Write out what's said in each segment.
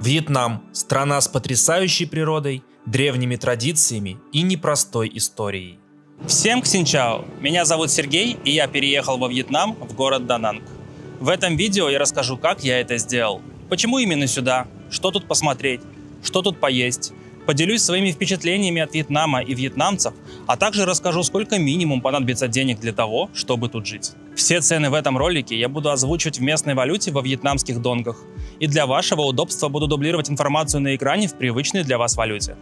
Вьетнам – страна с потрясающей природой, древними традициями и непростой историей. Всем ксинчао! Меня зовут Сергей, и я переехал во Вьетнам, в город Дананг. В этом видео я расскажу, как я это сделал, почему именно сюда, что тут посмотреть, что тут поесть. Поделюсь своими впечатлениями от Вьетнама и вьетнамцев, а также расскажу, сколько минимум понадобится денег для того, чтобы тут жить. Все цены в этом ролике я буду озвучивать в местной валюте во вьетнамских донгах. И для вашего удобства буду дублировать информацию на экране в привычной для вас валюте.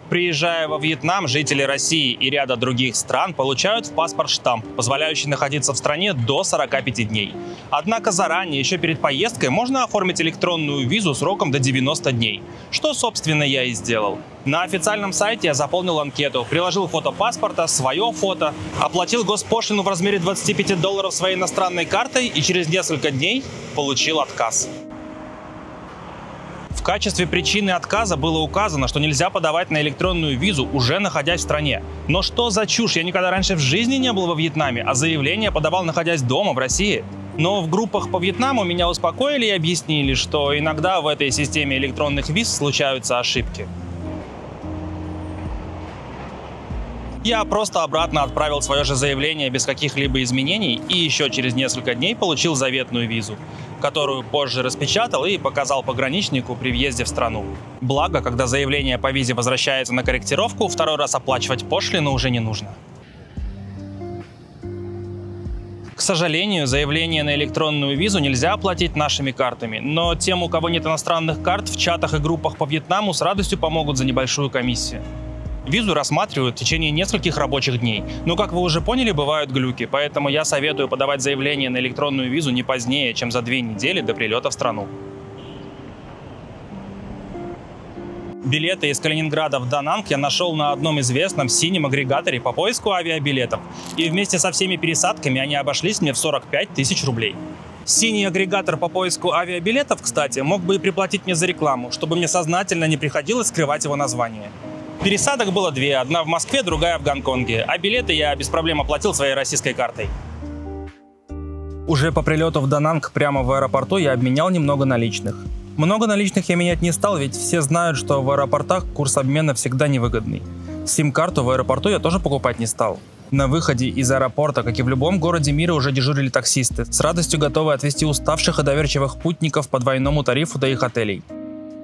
Приезжая во Вьетнам, жители России и ряда других стран получают в паспорт штамп, позволяющий находиться в стране до 45 дней. Однако заранее, еще перед поездкой, можно оформить электронную визу сроком до 90 дней, что, собственно, я и сделал. На официальном сайте я заполнил анкету, приложил фото паспорта, свое фото, оплатил госпошлину в размере $25 своей иностранной картой и через несколько дней получил отказ. В качестве причины отказа было указано, что нельзя подавать на электронную визу, уже находясь в стране. Но что за чушь? Я никогда раньше в жизни не был во Вьетнаме, а заявление подавал, находясь дома в России. Но в группах по Вьетнаму меня успокоили и объяснили, что иногда в этой системе электронных виз случаются ошибки. Я просто обратно отправил свое же заявление без каких-либо изменений и еще через несколько дней получил заветную визу, которую позже распечатал и показал пограничнику при въезде в страну. Благо, когда заявление по визе возвращается на корректировку, второй раз оплачивать пошлину уже не нужно. К сожалению, заявление на электронную визу нельзя оплатить нашими картами, но тем, у кого нет иностранных карт, в чатах и группах по Вьетнаму с радостью помогут за небольшую комиссию. Визу рассматривают в течение нескольких рабочих дней. Но, как вы уже поняли, бывают глюки, поэтому я советую подавать заявление на электронную визу не позднее, чем за 2 недели до прилета в страну. Билеты из Калининграда в Дананг я нашел на одном известном синем агрегаторе по поиску авиабилетов. И вместе со всеми пересадками они обошлись мне в 45 тысяч рублей. Синий агрегатор по поиску авиабилетов, кстати, мог бы и приплатить мне за рекламу, чтобы мне сознательно не приходилось скрывать его название. Пересадок было 2, одна в Москве, другая в Гонконге, а билеты я без проблем оплатил своей российской картой. Уже по прилету в Дананг прямо в аэропорту я обменял немного наличных. Много наличных я менять не стал, ведь все знают, что в аэропортах курс обмена всегда невыгодный. Сим-карту в аэропорту я тоже покупать не стал. На выходе из аэропорта, как и в любом городе мира, уже дежурили таксисты, с радостью готовые отвезти уставших и доверчивых путников по двойному тарифу до их отелей.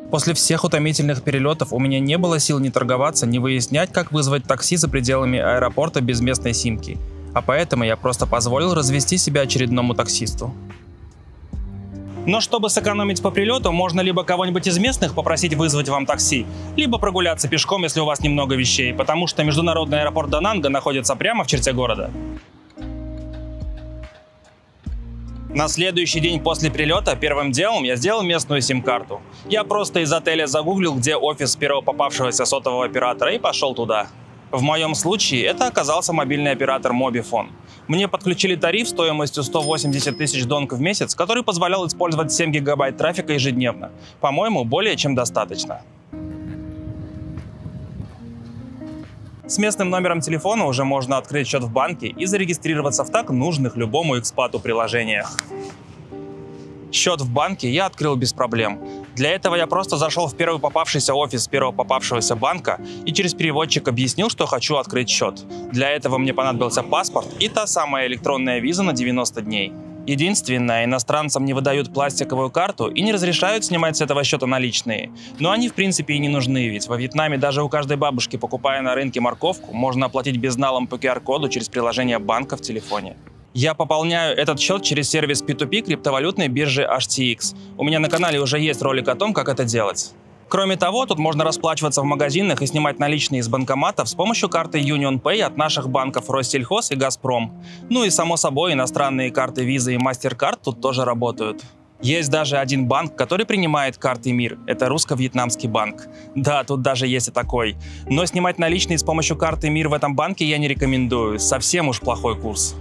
После всех утомительных перелетов у меня не было сил ни торговаться, ни выяснять, как вызвать такси за пределами аэропорта без местной симки. А поэтому я просто позволил развести себя очередному таксисту. Но чтобы сэкономить по прилету, можно либо кого-нибудь из местных попросить вызвать вам такси, либо прогуляться пешком, если у вас немного вещей, потому что международный аэропорт Дананга находится прямо в черте города. На следующий день после прилета первым делом я сделал местную сим-карту. Я просто из отеля загуглил, где офис первого попавшегося сотового оператора, и пошел туда. В моем случае это оказался мобильный оператор Mobifone. Мне подключили тариф стоимостью 180 тысяч донг в месяц, который позволял использовать 7 гигабайт трафика ежедневно. По-моему, более чем достаточно. С местным номером телефона уже можно открыть счет в банке и зарегистрироваться в так нужных любому экспату приложениях. Счет в банке я открыл без проблем. Для этого я просто зашел в первый попавшийся офис первого попавшегося банка и через переводчик объяснил, что хочу открыть счет. Для этого мне понадобился паспорт и та самая электронная виза на 90 дней. Единственное, иностранцам не выдают пластиковую карту и не разрешают снимать с этого счета наличные. Но они в принципе и не нужны, ведь во Вьетнаме даже у каждой бабушки, покупая на рынке морковку, можно оплатить безналом по QR-коду через приложение банка в телефоне. Я пополняю этот счет через сервис P2P криптовалютной биржи HTX. У меня на канале уже есть ролик о том, как это делать. Кроме того, тут можно расплачиваться в магазинах и снимать наличные из банкоматов с помощью карты UnionPay от наших банков Россельхоз и Газпром. Ну и само собой, иностранные карты Visa и MasterCard тут тоже работают. Есть даже один банк, который принимает карты МИР. Это русско-вьетнамский банк. Да, тут даже есть и такой. Но снимать наличные с помощью карты МИР в этом банке я не рекомендую. Совсем уж плохой курс.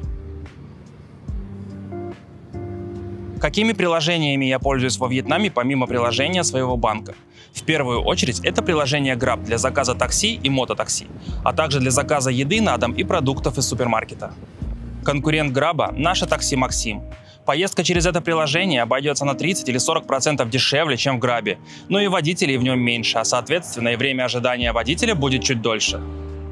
Какими приложениями я пользуюсь во Вьетнаме, помимо приложения своего банка? В первую очередь это приложение Grab для заказа такси и мототакси, а также для заказа еды на дом и продуктов из супермаркета. Конкурент Grab – наше такси Максим. Поездка через это приложение обойдется на 30 или 40% дешевле, чем в Grab, но и водителей в нем меньше, а соответственно и время ожидания водителя будет чуть дольше.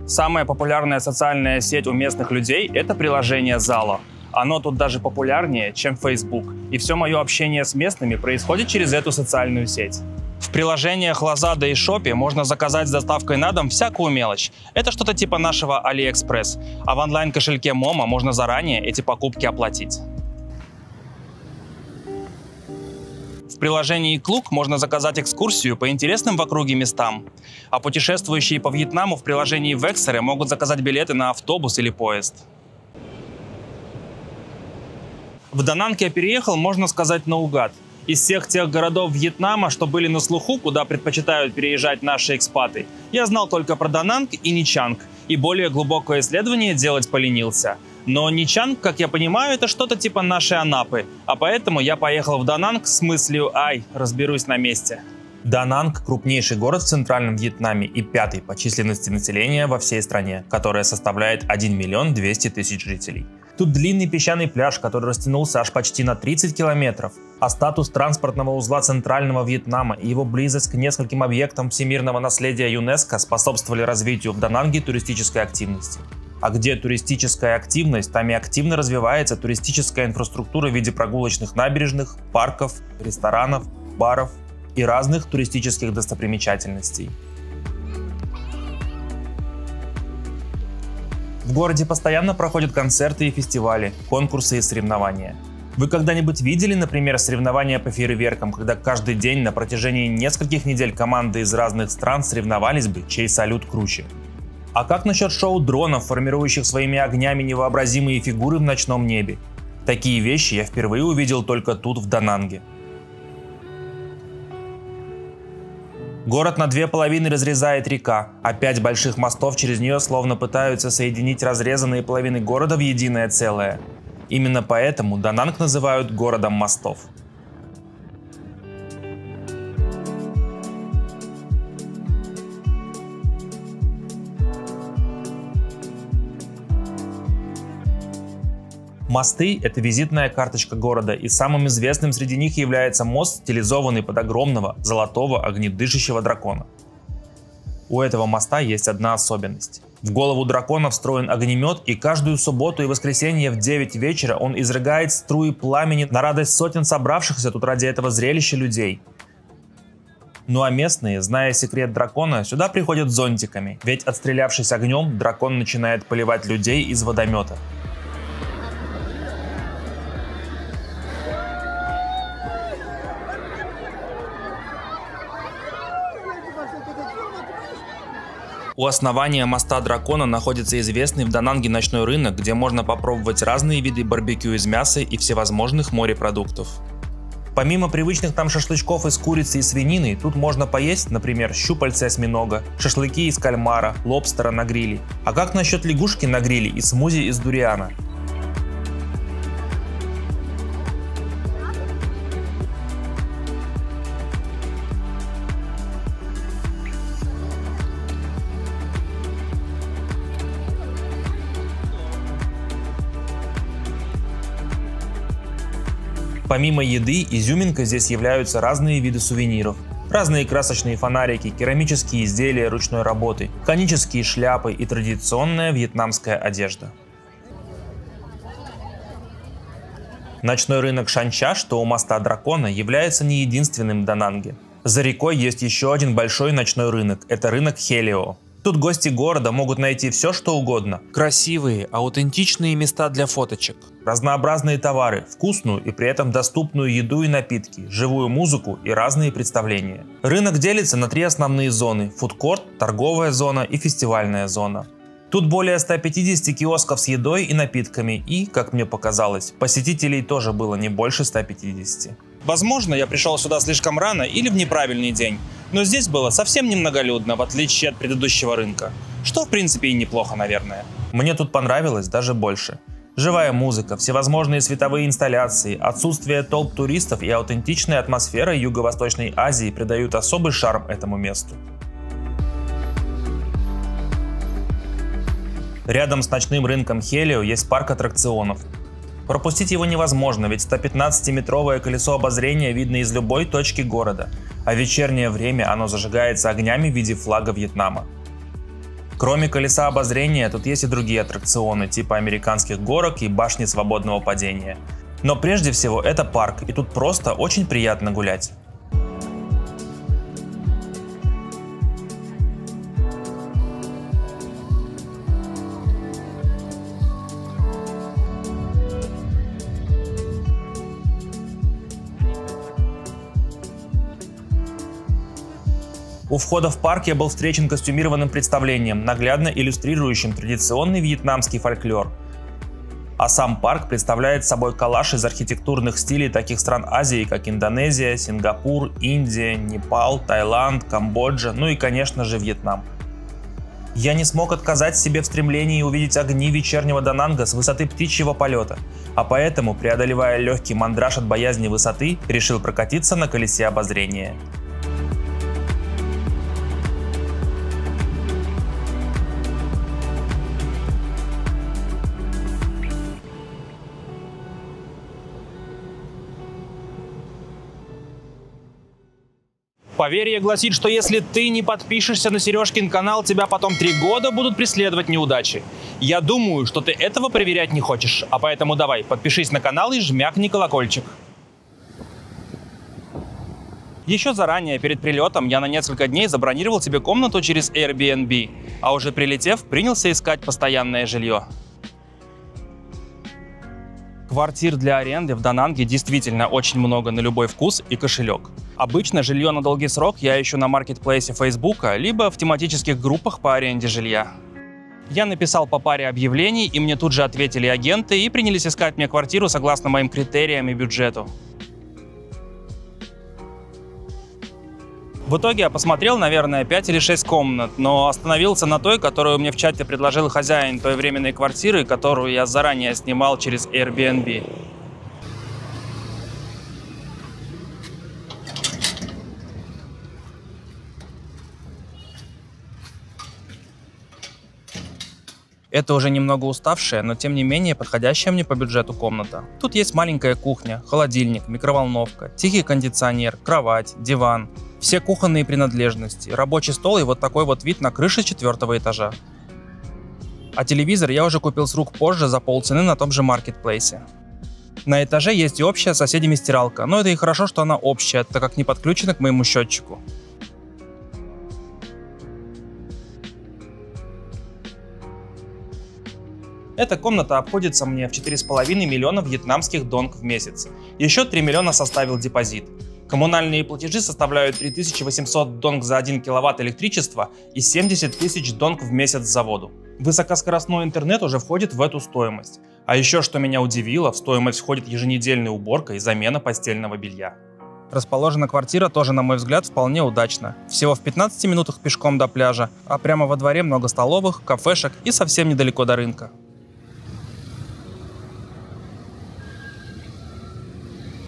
Самая популярная социальная сеть у местных людей – это приложение Zalo. Оно тут даже популярнее, чем Facebook, и все мое общение с местными происходит через эту социальную сеть. В приложениях Lazada и Shopee можно заказать с доставкой на дом всякую мелочь. Это что-то типа нашего AliExpress, а в онлайн-кошельке Momo можно заранее эти покупки оплатить. В приложении Klook можно заказать экскурсию по интересным в округе местам, а путешествующие по Вьетнаму в приложении Vexer могут заказать билеты на автобус или поезд. В Дананг я переехал, можно сказать, наугад. Из всех тех городов Вьетнама, что были на слуху, куда предпочитают переезжать наши экспаты, я знал только про Дананг и Ничанг, и более глубокое исследование делать поленился. Но Ничанг, как я понимаю, это что-то типа нашей Анапы, а поэтому я поехал в Дананг с мыслью «Ай, разберусь на месте». Дананг – крупнейший город в Центральном Вьетнаме и пятый по численности населения во всей стране, которая составляет 1 200 000 жителей. Тут длинный песчаный пляж, который растянулся аж почти на 30 километров, а статус транспортного узла Центрального Вьетнама и его близость к нескольким объектам всемирного наследия ЮНЕСКО способствовали развитию в Дананге туристической активности. А где туристическая активность, там и активно развивается туристическая инфраструктура в виде прогулочных набережных, парков, ресторанов, баров и разных туристических достопримечательностей. В городе постоянно проходят концерты и фестивали, конкурсы и соревнования. Вы когда-нибудь видели, например, соревнования по фейерверкам, когда каждый день на протяжении нескольких недель команды из разных стран соревновались бы, чей салют круче? А как насчет шоу дронов, формирующих своими огнями невообразимые фигуры в ночном небе? Такие вещи я впервые увидел только тут, в Дананге. Город на две половины разрезает река, а 5 больших мостов через нее словно пытаются соединить разрезанные половины города в единое целое. Именно поэтому Дананг называют городом мостов. Мосты – это визитная карточка города, и самым известным среди них является мост, стилизованный под огромного, золотого, огнедышащего дракона. У этого моста есть одна особенность. В голову дракона встроен огнемет, и каждую субботу и воскресенье в 9 вечера он изрыгает струи пламени на радость сотен собравшихся тут ради этого зрелища людей. Ну а местные, зная секрет дракона, сюда приходят с зонтиками, ведь отстрелявшись огнем, дракон начинает поливать людей из водомета. У основания моста дракона находится известный в Дананге ночной рынок, где можно попробовать разные виды барбекю из мяса и всевозможных морепродуктов. Помимо привычных там шашлычков из курицы и свинины, тут можно поесть, например, щупальца осьминога, шашлыки из кальмара, лобстера на гриле. А как насчет лягушки на гриле и смузи из дуриана? Помимо еды, изюминкой здесь являются разные виды сувениров. Разные красочные фонарики, керамические изделия ручной работы, конические шляпы и традиционная вьетнамская одежда. Ночной рынок Шанча, что у моста дракона, является не единственным в Дананге. За рекой есть еще один большой ночной рынок – это рынок Хелио. Тут гости города могут найти все, что угодно. Красивые, аутентичные места для фоточек. Разнообразные товары, вкусную и при этом доступную еду и напитки, живую музыку и разные представления. Рынок делится на 3 основные зоны – фудкорт, торговая зона и фестивальная зона. Тут более 150 киосков с едой и напитками, и, как мне показалось, посетителей тоже было не больше 150. Возможно, я пришел сюда слишком рано или в неправильный день, но здесь было совсем немноголюдно, в отличие от предыдущего рынка, что в принципе и неплохо, наверное. Мне тут понравилось даже больше. Живая музыка, всевозможные световые инсталляции, отсутствие толп туристов и аутентичная атмосфера Юго-Восточной Азии придают особый шарм этому месту. Рядом с ночным рынком Хелио есть парк аттракционов. Пропустить его невозможно, ведь 115-метровое колесо обозрения видно из любой точки города, а в вечернее время оно зажигается огнями в виде флага Вьетнама. Кроме колеса обозрения, тут есть и другие аттракционы, типа американских горок и башни свободного падения. Но прежде всего это парк, и тут просто очень приятно гулять. У входа в парк я был встречен костюмированным представлением, наглядно иллюстрирующим традиционный вьетнамский фольклор. А сам парк представляет собой коллаж из архитектурных стилей таких стран Азии, как Индонезия, Сингапур, Индия, Непал, Таиланд, Камбоджа, ну и, конечно же, Вьетнам. Я не смог отказать себе в стремлении увидеть огни вечернего Дананга с высоты птичьего полета, а поэтому, преодолевая легкий мандраж от боязни высоты, решил прокатиться на колесе обозрения. Поверье гласит, что если ты не подпишешься на Сережкин канал, тебя потом 3 года будут преследовать неудачи. Я думаю, что ты этого проверять не хочешь, а поэтому давай, подпишись на канал и жмякни колокольчик. Еще заранее, перед прилетом, я на несколько дней забронировал себе комнату через Airbnb, а уже прилетев, принялся искать постоянное жилье. Квартир для аренды в Дананге действительно очень много на любой вкус и кошелек. Обычно жилье на долгий срок я ищу на маркетплейсе Фейсбука, либо в тематических группах по аренде жилья. Я написал по паре объявлений, и мне тут же ответили агенты и принялись искать мне квартиру согласно моим критериям и бюджету. В итоге я посмотрел, наверное, 5 или 6 комнат, но остановился на той, которую мне в чате предложил хозяин той временной квартиры, которую я заранее снимал через Airbnb. Это уже немного уставшая, но тем не менее подходящая мне по бюджету комната. Тут есть маленькая кухня, холодильник, микроволновка, тихий кондиционер, кровать, диван. Все кухонные принадлежности, рабочий стол и вот такой вот вид на крыше 4-го этажа. А телевизор я уже купил с рук позже за полцены на том же маркетплейсе. На этаже есть и общая с соседями стиралка, но это и хорошо, что она общая, так как не подключена к моему счетчику. Эта комната обходится мне в 4,5 миллиона вьетнамских донг в месяц. Еще 3 миллиона составил депозит. Коммунальные платежи составляют 3800 донг за 1 киловатт электричества и 70 тысяч донг в месяц за воду. Высокоскоростной интернет уже входит в эту стоимость. А еще, что меня удивило, в стоимость входит еженедельная уборка и замена постельного белья. Расположена квартира тоже, на мой взгляд, вполне удачно. Всего в 15 минутах пешком до пляжа, а прямо во дворе много столовых, кафешек и совсем недалеко до рынка.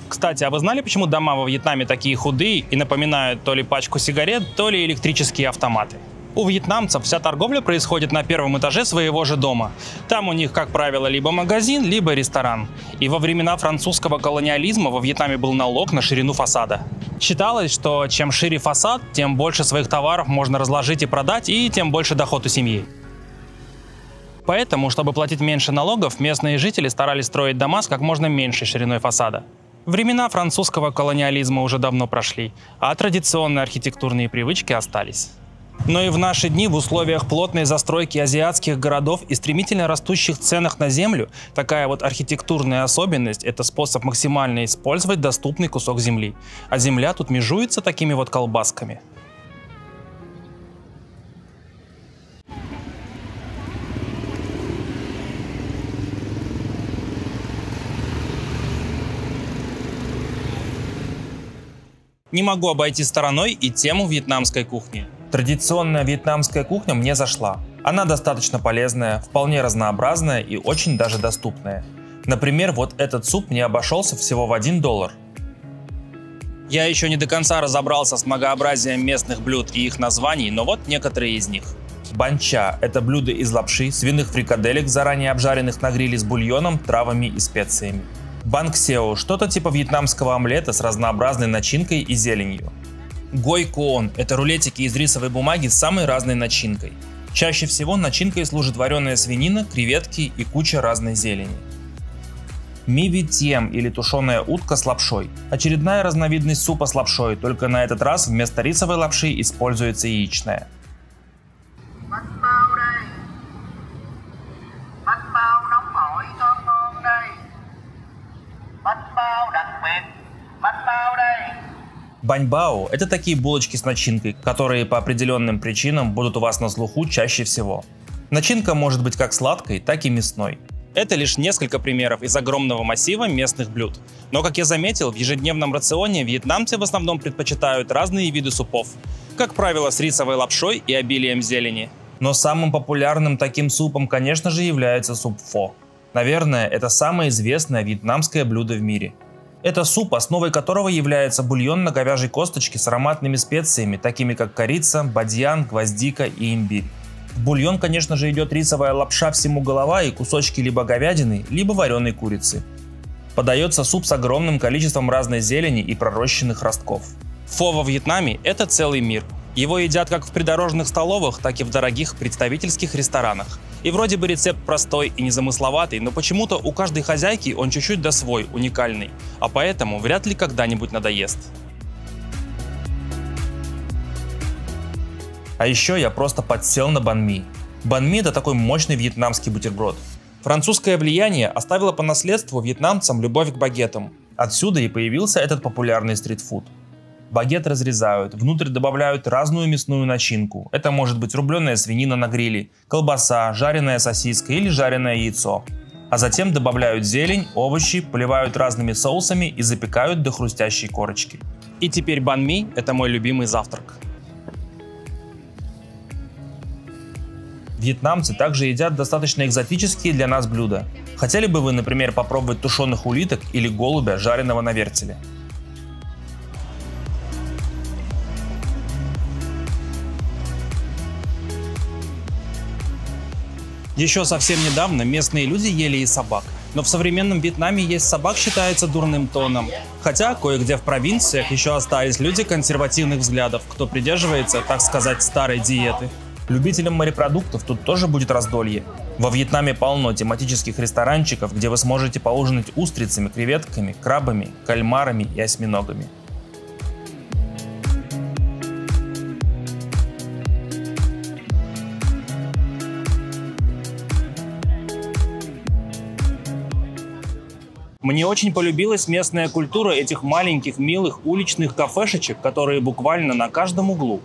Кстати, а вы знали, почему дома во Вьетнаме такие худые и напоминают то ли пачку сигарет, то ли электрические автоматы? У вьетнамцев вся торговля происходит на первом этаже своего же дома. Там у них, как правило, либо магазин, либо ресторан. И во времена французского колониализма во Вьетнаме был налог на ширину фасада. Считалось, что чем шире фасад, тем больше своих товаров можно разложить и продать, и тем больше доход у семьи. Поэтому, чтобы платить меньше налогов, местные жители старались строить дома с как можно меньшей шириной фасада. Времена французского колониализма уже давно прошли, а традиционные архитектурные привычки остались. Но и в наши дни в условиях плотной застройки азиатских городов и стремительно растущих ценах на землю такая вот архитектурная особенность – это способ максимально использовать доступный кусок земли. А земля тут межуется такими вот колбасками. Не могу обойти стороной и тему вьетнамской кухни. Традиционная вьетнамская кухня мне зашла. Она достаточно полезная, вполне разнообразная и очень даже доступная. Например, вот этот суп мне обошелся всего в $1. Я еще не до конца разобрался с многообразием местных блюд и их названий, но вот некоторые из них. Банча – это блюдо из лапши, свиных фрикаделек, заранее обжаренных на гриле с бульоном, травами и специями. Бан ксео – что-то типа вьетнамского омлета с разнообразной начинкой и зеленью. Гой куон – это рулетики из рисовой бумаги с самой разной начинкой. Чаще всего начинкой служит вареная свинина, креветки и куча разной зелени. Ми ви тiem или тушеная утка с лапшой. Очередная разновидность супа с лапшой, только на этот раз вместо рисовой лапши используется яичная. Баньбао – это такие булочки с начинкой, которые по определенным причинам будут у вас на слуху чаще всего. Начинка может быть как сладкой, так и мясной. Это лишь несколько примеров из огромного массива местных блюд. Но, как я заметил, в ежедневном рационе вьетнамцы в основном предпочитают разные виды супов. Как правило, с рисовой лапшой и обилием зелени. Но самым популярным таким супом, конечно же, является суп фо. Наверное, это самое известное вьетнамское блюдо в мире. Это суп, основой которого является бульон на говяжьей косточке с ароматными специями, такими как корица, бадьян, гвоздика и имбирь. В бульон, конечно же, идет рисовая лапша всему голова и кусочки либо говядины, либо вареной курицы. Подается суп с огромным количеством разной зелени и пророщенных ростков. Фо во Вьетнаме – это целый мир. Его едят как в придорожных столовых, так и в дорогих представительских ресторанах. И вроде бы рецепт простой и незамысловатый, но почему-то у каждой хозяйки он чуть-чуть да свой, уникальный. А поэтому вряд ли когда-нибудь надоест. А еще я просто подсел на бан ми. Бан ми – это такой мощный вьетнамский бутерброд. Французское влияние оставило по наследству вьетнамцам любовь к багетам. Отсюда и появился этот популярный стритфуд. Багет разрезают, внутрь добавляют разную мясную начинку. Это может быть рубленая свинина на гриле, колбаса, жареная сосиска или жареное яйцо. А затем добавляют зелень, овощи, поливают разными соусами и запекают до хрустящей корочки. И теперь бан ми – это мой любимый завтрак. Вьетнамцы также едят достаточно экзотические для нас блюда. Хотели бы вы, например, попробовать тушеных улиток или голубя, жареного на вертеле? Еще совсем недавно местные люди ели и собак. Но в современном Вьетнаме есть собак считается дурным тоном. Хотя кое-где в провинциях еще остались люди консервативных взглядов, кто придерживается, так сказать, старой диеты. Любителям морепродуктов тут тоже будет раздолье. Во Вьетнаме полно тематических ресторанчиков, где вы сможете поужинать устрицами, креветками, крабами, кальмарами и осьминогами. Мне очень полюбилась местная культура этих маленьких, милых уличных кафешечек, которые буквально на каждом углу.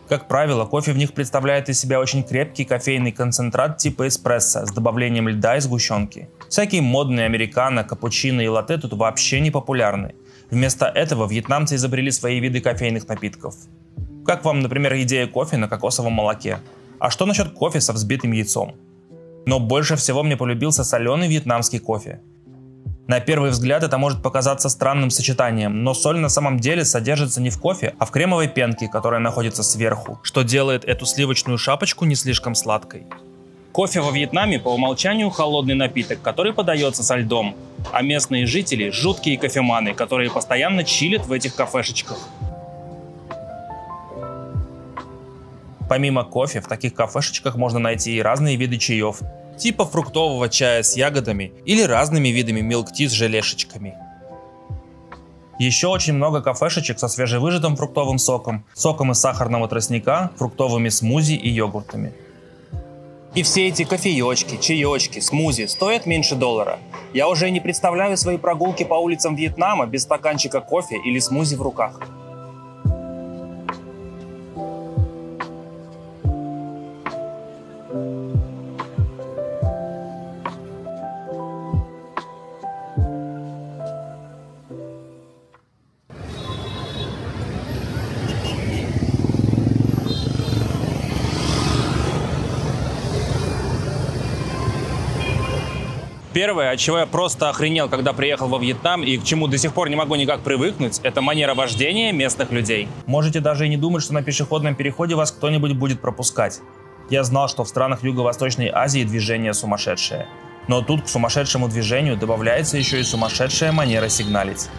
Как правило, кофе в них представляет из себя очень крепкий кофейный концентрат типа эспрессо с добавлением льда и сгущенки. Всякие модные американо, капучино и латте тут вообще не популярны. Вместо этого вьетнамцы изобрели свои виды кофейных напитков. Как вам, например, идея кофе на кокосовом молоке? А что насчет кофе со взбитым яйцом? Но больше всего мне полюбился соленый вьетнамский кофе. На первый взгляд это может показаться странным сочетанием, но соль на самом деле содержится не в кофе, а в кремовой пенке, которая находится сверху, что делает эту сливочную шапочку не слишком сладкой. Кофе во Вьетнаме по умолчанию холодный напиток, который подается со льдом, а местные жители – жуткие кофеманы, которые постоянно чилят в этих кафешечках. Помимо кофе, в таких кафешечках можно найти и разные виды чаев, типа фруктового чая с ягодами или разными видами милк-ти с желешечками. Еще очень много кафешечек со свежевыжатым фруктовым соком, соком из сахарного тростника, фруктовыми смузи и йогуртами. И все эти кофеечки, чаечки, смузи стоят меньше $1. Я уже не представляю свои прогулки по улицам Вьетнама без стаканчика кофе или смузи в руках. Первое, от чего я просто охренел, когда приехал во Вьетнам и к чему до сих пор не могу никак привыкнуть, это манера вождения местных людей. Можете даже и не думать, что на пешеходном переходе вас кто-нибудь будет пропускать. Я знал, что в странах Юго-Восточной Азии движение сумасшедшее. Но тут к сумасшедшему движению добавляется еще и сумасшедшая манера сигналить.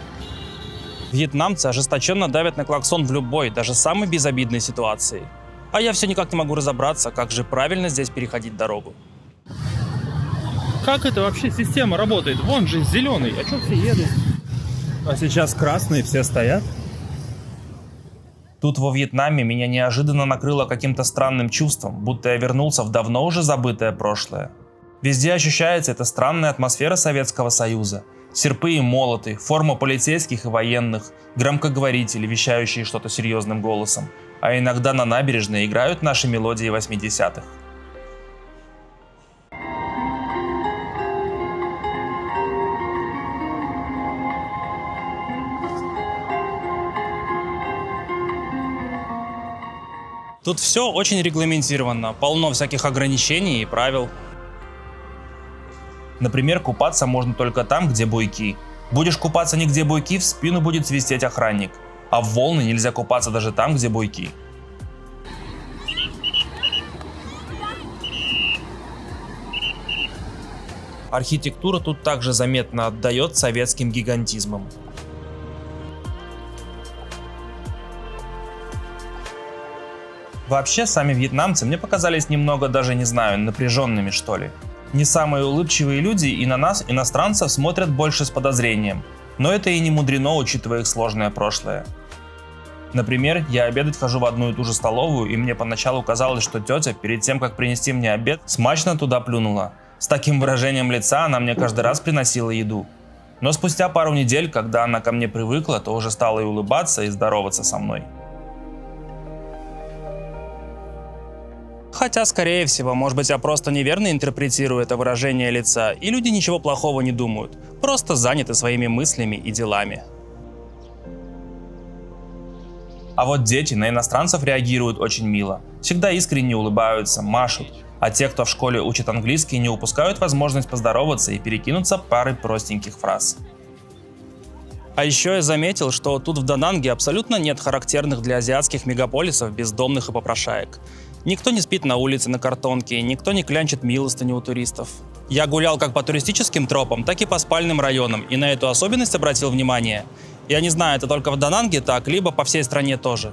Вьетнамцы ожесточенно давят на клаксон в любой, даже самой безобидной ситуации. А я все никак не могу разобраться, как же правильно здесь переходить дорогу. Как это вообще система работает? Вон же зеленый, а что все едут? А сейчас красные, все стоят. Тут во Вьетнаме меня неожиданно накрыло каким-то странным чувством, будто я вернулся в давно уже забытое прошлое. Везде ощущается эта странная атмосфера Советского Союза. Серпы и молоты, форма полицейских и военных, громкоговорители, вещающие что-то серьезным голосом. А иногда на набережной играют наши мелодии 80-х. Тут все очень регламентировано, полно всяких ограничений и правил. Например, купаться можно только там, где буйки. Будешь купаться не где буйки, в спину будет свистеть охранник. А в волны нельзя купаться даже там, где буйки. Архитектура тут также заметно отдает советским гигантизмом. Вообще, сами вьетнамцы мне показались немного, даже не знаю, напряженными, что ли. Не самые улыбчивые люди и на нас, иностранцев, смотрят больше с подозрением. Но это и не мудрено, учитывая их сложное прошлое. Например, я обедать хожу в одну и ту же столовую, и мне поначалу казалось, что тетя, перед тем, как принести мне обед, смачно туда плюнула. С таким выражением лица она мне каждый раз приносила еду. Но спустя пару недель, когда она ко мне привыкла, то уже стала и улыбаться, и здороваться со мной. Хотя, скорее всего, может быть, я просто неверно интерпретирую это выражение лица, и люди ничего плохого не думают, просто заняты своими мыслями и делами. А вот дети на иностранцев реагируют очень мило. Всегда искренне улыбаются, машут. А те, кто в школе учит английский, не упускают возможность поздороваться и перекинуться парой простеньких фраз. А еще я заметил, что тут в Дананге абсолютно нет характерных для азиатских мегаполисов бездомных и попрошаек. Никто не спит на улице на картонке, никто не клянчит милостыню у туристов. Я гулял как по туристическим тропам, так и по спальным районам, и на эту особенность обратил внимание. Я не знаю, это только в Дананге так, либо по всей стране тоже.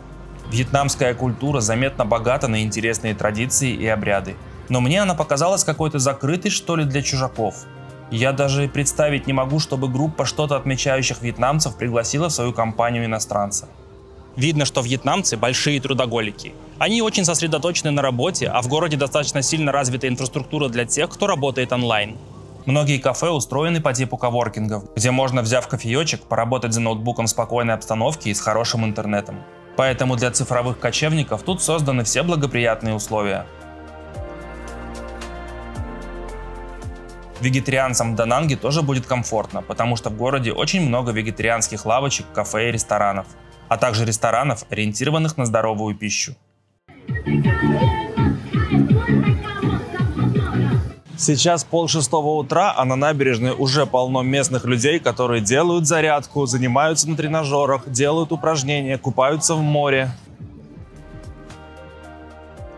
Вьетнамская культура заметно богата на интересные традиции и обряды. Но мне она показалась какой-то закрытой, что ли, для чужаков. Я даже представить не могу, чтобы группа что-то отмечающих вьетнамцев пригласила в свою компанию иностранца. Видно, что вьетнамцы большие трудоголики. Они очень сосредоточены на работе, а в городе достаточно сильно развита инфраструктура для тех, кто работает онлайн. Многие кафе устроены по типу коворкингов, где можно, взяв кофеечек, поработать за ноутбуком в спокойной обстановке и с хорошим интернетом. Поэтому для цифровых кочевников тут созданы все благоприятные условия. Вегетарианцам в Дананге тоже будет комфортно, потому что в городе очень много вегетарианских лавочек, кафе и ресторанов, а также ресторанов, ориентированных на здоровую пищу. Сейчас 5:30 утра, а на набережной уже полно местных людей, которые делают зарядку, занимаются на тренажерах, делают упражнения, купаются в море.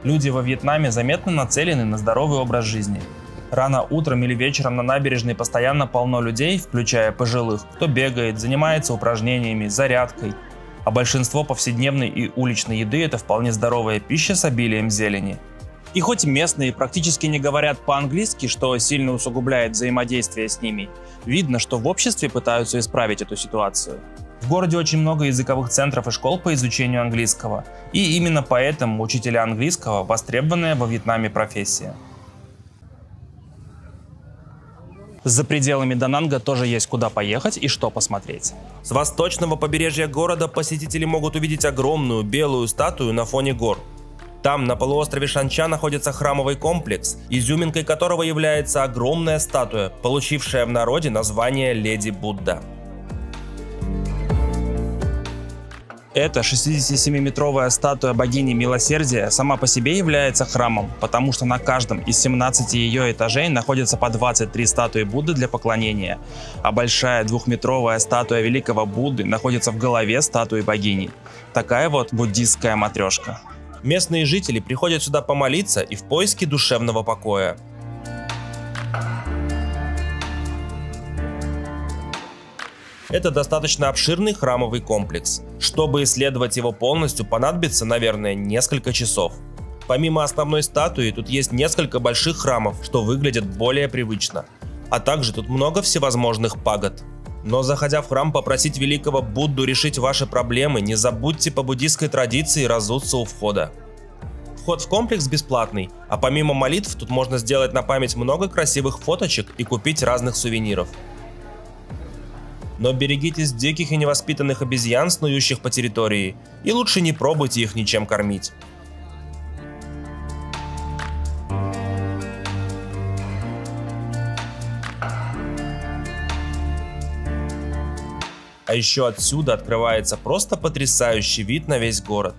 Люди во Вьетнаме заметно нацелены на здоровый образ жизни. Рано утром или вечером на набережной постоянно полно людей, включая пожилых, кто бегает, занимается упражнениями, зарядкой. А большинство повседневной и уличной еды – это вполне здоровая пища с обилием зелени. И хоть местные практически не говорят по-английски, что сильно усугубляет взаимодействие с ними, видно, что в обществе пытаются исправить эту ситуацию. В городе очень много языковых центров и школ по изучению английского. И именно поэтому учителя английского – востребованная во Вьетнаме профессия. За пределами Дананга тоже есть куда поехать и что посмотреть. С восточного побережья города посетители могут увидеть огромную белую статую на фоне гор. Там, на полуострове Шанча, находится храмовый комплекс, изюминкой которого является огромная статуя, получившая в народе название Леди Будда. Эта 67-метровая статуя богини Милосердия сама по себе является храмом, потому что на каждом из 17 ее этажей находится по 23 статуи Будды для поклонения, а большая 2-метровая статуя великого Будды находится в голове статуи богини. Такая вот буддистская матрешка. Местные жители приходят сюда помолиться и в поиске душевного покоя. Это достаточно обширный храмовый комплекс. Чтобы исследовать его полностью, понадобится, наверное, несколько часов. Помимо основной статуи, тут есть несколько больших храмов, что выглядит более привычно. А также тут много всевозможных пагод. Но заходя в храм попросить великого Будду решить ваши проблемы, не забудьте по буддийской традиции разуться у входа. Вход в комплекс бесплатный, а помимо молитв тут можно сделать на память много красивых фоточек и купить разных сувениров. Но берегитесь диких и невоспитанных обезьян, снующих по территории, и лучше не пробуйте их ничем кормить. А еще отсюда открывается просто потрясающий вид на весь город.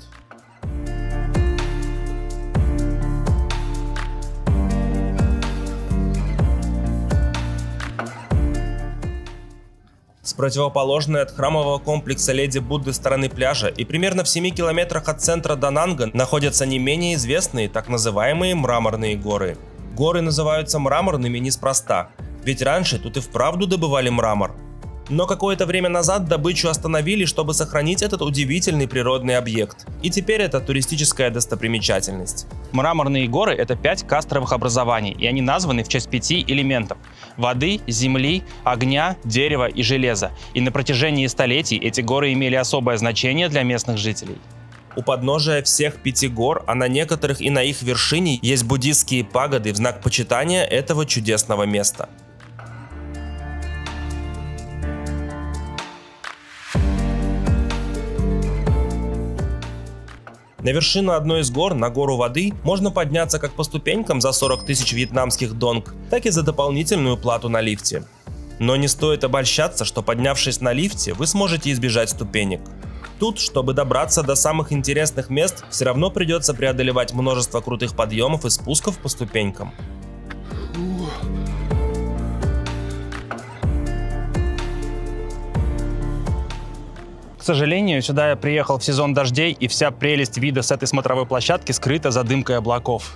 С противоположной от храмового комплекса Леди Будды стороны пляжа и примерно в 7 километрах от центра Дананга находятся не менее известные так называемые мраморные горы. Горы называются мраморными неспроста, ведь раньше тут и вправду добывали мрамор. Но какое-то время назад добычу остановили, чтобы сохранить этот удивительный природный объект. И теперь это туристическая достопримечательность. Мраморные горы — это 5 карстовых образований, и они названы в честь 5 элементов — воды, земли, огня, дерева и железа. И на протяжении столетий эти горы имели особое значение для местных жителей. У подножия всех 5 гор, а на некоторых и на их вершине, есть буддистские пагоды в знак почитания этого чудесного места. На вершину одной из гор, на гору воды, можно подняться как по ступенькам за 40 тысяч вьетнамских донг, так и за дополнительную плату на лифте. Но не стоит обольщаться, что поднявшись на лифте, вы сможете избежать ступенек. Тут, чтобы добраться до самых интересных мест, все равно придется преодолевать множество крутых подъемов и спусков по ступенькам. К сожалению, сюда я приехал в сезон дождей, и вся прелесть вида с этой смотровой площадки скрыта за дымкой облаков.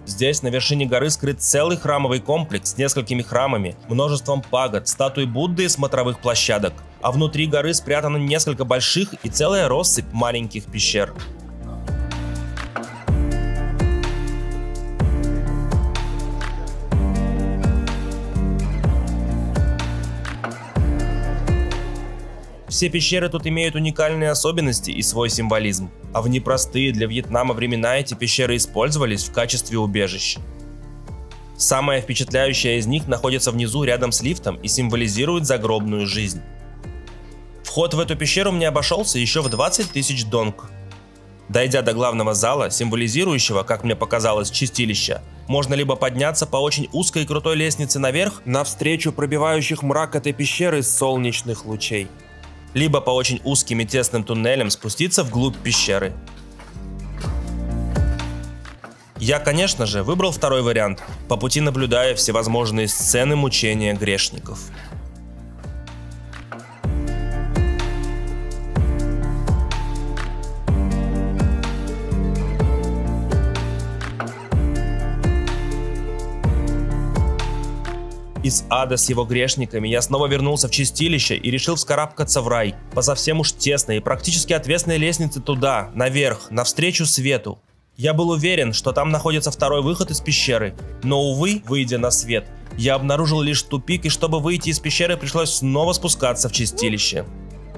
Здесь на вершине горы скрыт целый храмовый комплекс с несколькими храмами, множеством пагод, статуй Будды и смотровых площадок. А внутри горы спрятано несколько больших и целая россыпь маленьких пещер. Все пещеры тут имеют уникальные особенности и свой символизм, а в непростые для Вьетнама времена эти пещеры использовались в качестве убежищ. Самая впечатляющая из них находится внизу рядом с лифтом и символизирует загробную жизнь. Вход в эту пещеру мне обошелся еще в 20 тысяч донг. Дойдя до главного зала, символизирующего, как мне показалось, чистилища, можно либо подняться по очень узкой и крутой лестнице наверх, навстречу пробивающих мрак этой пещеры солнечных лучей, либо по очень узким и тесным туннелям спуститься вглубь пещеры. Я, конечно же, выбрал второй вариант, по пути наблюдая всевозможные сцены мучения грешников. Из ада с его грешниками я снова вернулся в чистилище и решил вскарабкаться в рай, по совсем уж тесной и практически отвесной лестнице туда, наверх, навстречу свету. Я был уверен, что там находится второй выход из пещеры, но, увы, выйдя на свет, я обнаружил лишь тупик, и чтобы выйти из пещеры, пришлось снова спускаться в чистилище.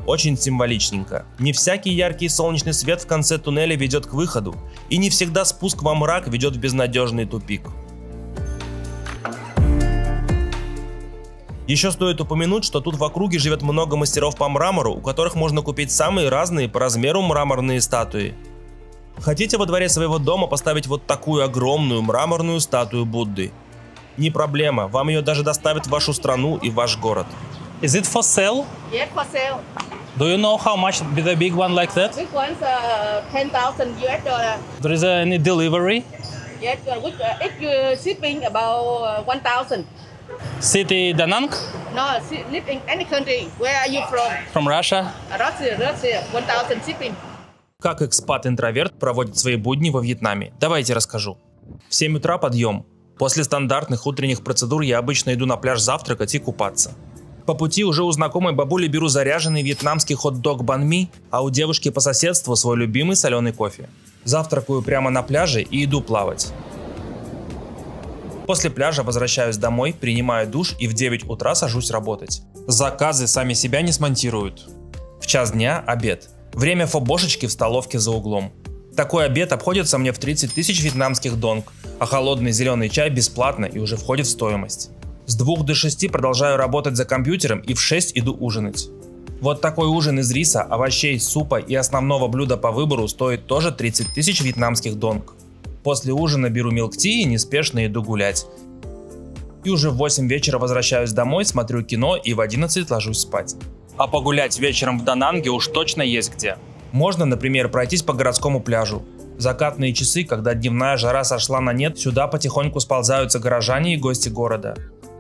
Очень символичненько. Не всякий яркий солнечный свет в конце туннеля ведет к выходу, и не всегда спуск во мрак ведет в безнадежный тупик. Еще стоит упомянуть, что тут в округе живет много мастеров по мрамору, у которых можно купить самые разные по размеру мраморные статуи. Хотите во дворе своего дома поставить вот такую огромную мраморную статую Будды? Не проблема, вам ее даже доставят в вашу страну и в ваш город. Is it for sale? Yes, for sale. Do you know how much the big one like that? Big one's $10,000 US. There is any delivery? Yes, it's shipping about 1,000. City Da Nang? No, live in any country. Where are you from? From Russia? Russia, 1,000 shipping. Как экспат-интроверт проводит свои будни во Вьетнаме? Давайте расскажу. В 7 утра подъем. После стандартных утренних процедур я обычно иду на пляж завтракать и купаться. По пути уже у знакомой бабули беру заряженный вьетнамский хот-дог бан ми, а у девушки по соседству свой любимый соленый кофе. Завтракаю прямо на пляже и иду плавать. После пляжа возвращаюсь домой, принимаю душ и в 9 утра сажусь работать. Заказы сами себя не смонтируют. В час дня обед. Время фобошечки в столовке за углом. Такой обед обходится мне в 30 тысяч вьетнамских донг, а холодный зеленый чай бесплатно и уже входит в стоимость. С 2 до 6 продолжаю работать за компьютером и в 6 иду ужинать. Вот такой ужин из риса, овощей, супа и основного блюда по выбору стоит тоже 30 тысяч вьетнамских донг. После ужина беру милк-ти и неспешно иду гулять. И уже в 8 вечера возвращаюсь домой, смотрю кино и в 11 ложусь спать. А погулять вечером в Да Нанге уж точно есть где. Можно, например, пройтись по городскому пляжу. В закатные часы, когда дневная жара сошла на нет, сюда потихоньку сползаются горожане и гости города.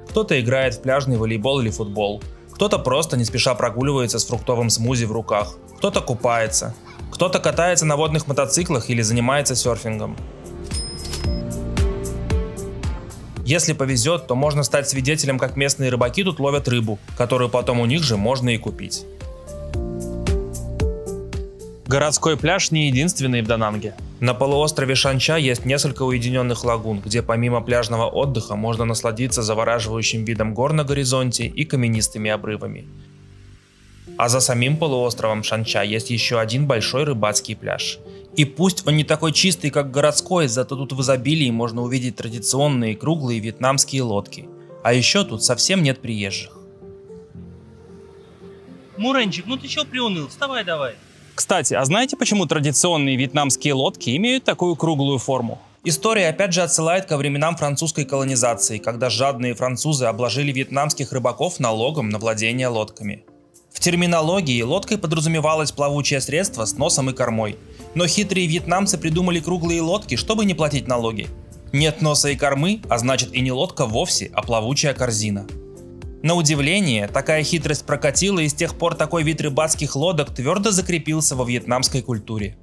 Кто-то играет в пляжный волейбол или футбол. Кто-то просто не спеша прогуливается с фруктовым смузи в руках. Кто-то купается. Кто-то катается на водных мотоциклах или занимается серфингом. Если повезет, то можно стать свидетелем, как местные рыбаки тут ловят рыбу, которую потом у них же можно и купить. Городской пляж не единственный в Да Нанге. На полуострове Шанча есть несколько уединенных лагун, где помимо пляжного отдыха можно насладиться завораживающим видом гор на горизонте и каменистыми обрывами. А за самим полуостровом Шанча есть еще один большой рыбацкий пляж. И пусть он не такой чистый, как городской, зато тут в изобилии можно увидеть традиционные круглые вьетнамские лодки. А еще тут совсем нет приезжих. Муренчик, ну ты чё приуныл? Вставай давай. Кстати, а знаете, почему традиционные вьетнамские лодки имеют такую круглую форму? История опять же отсылает ко временам французской колонизации, когда жадные французы обложили вьетнамских рыбаков налогом на владение лодками. В терминологии лодкой подразумевалось плавучее средство с носом и кормой. Но хитрые вьетнамцы придумали круглые лодки, чтобы не платить налоги. Нет носа и кормы, а значит и не лодка вовсе, а плавучая корзина. На удивление, такая хитрость прокатила, и с тех пор такой вид рыбацких лодок твердо закрепился во вьетнамской культуре.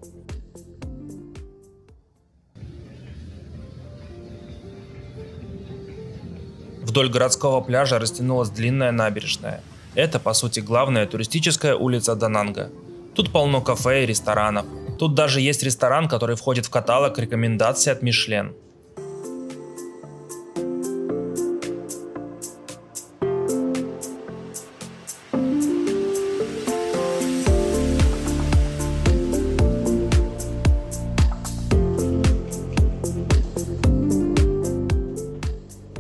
Вдоль городского пляжа растянулась длинная набережная. Это, по сути, главная туристическая улица Да Нанга. Тут полно кафе и ресторанов. Тут даже есть ресторан, который входит в каталог рекомендаций от Мишлен.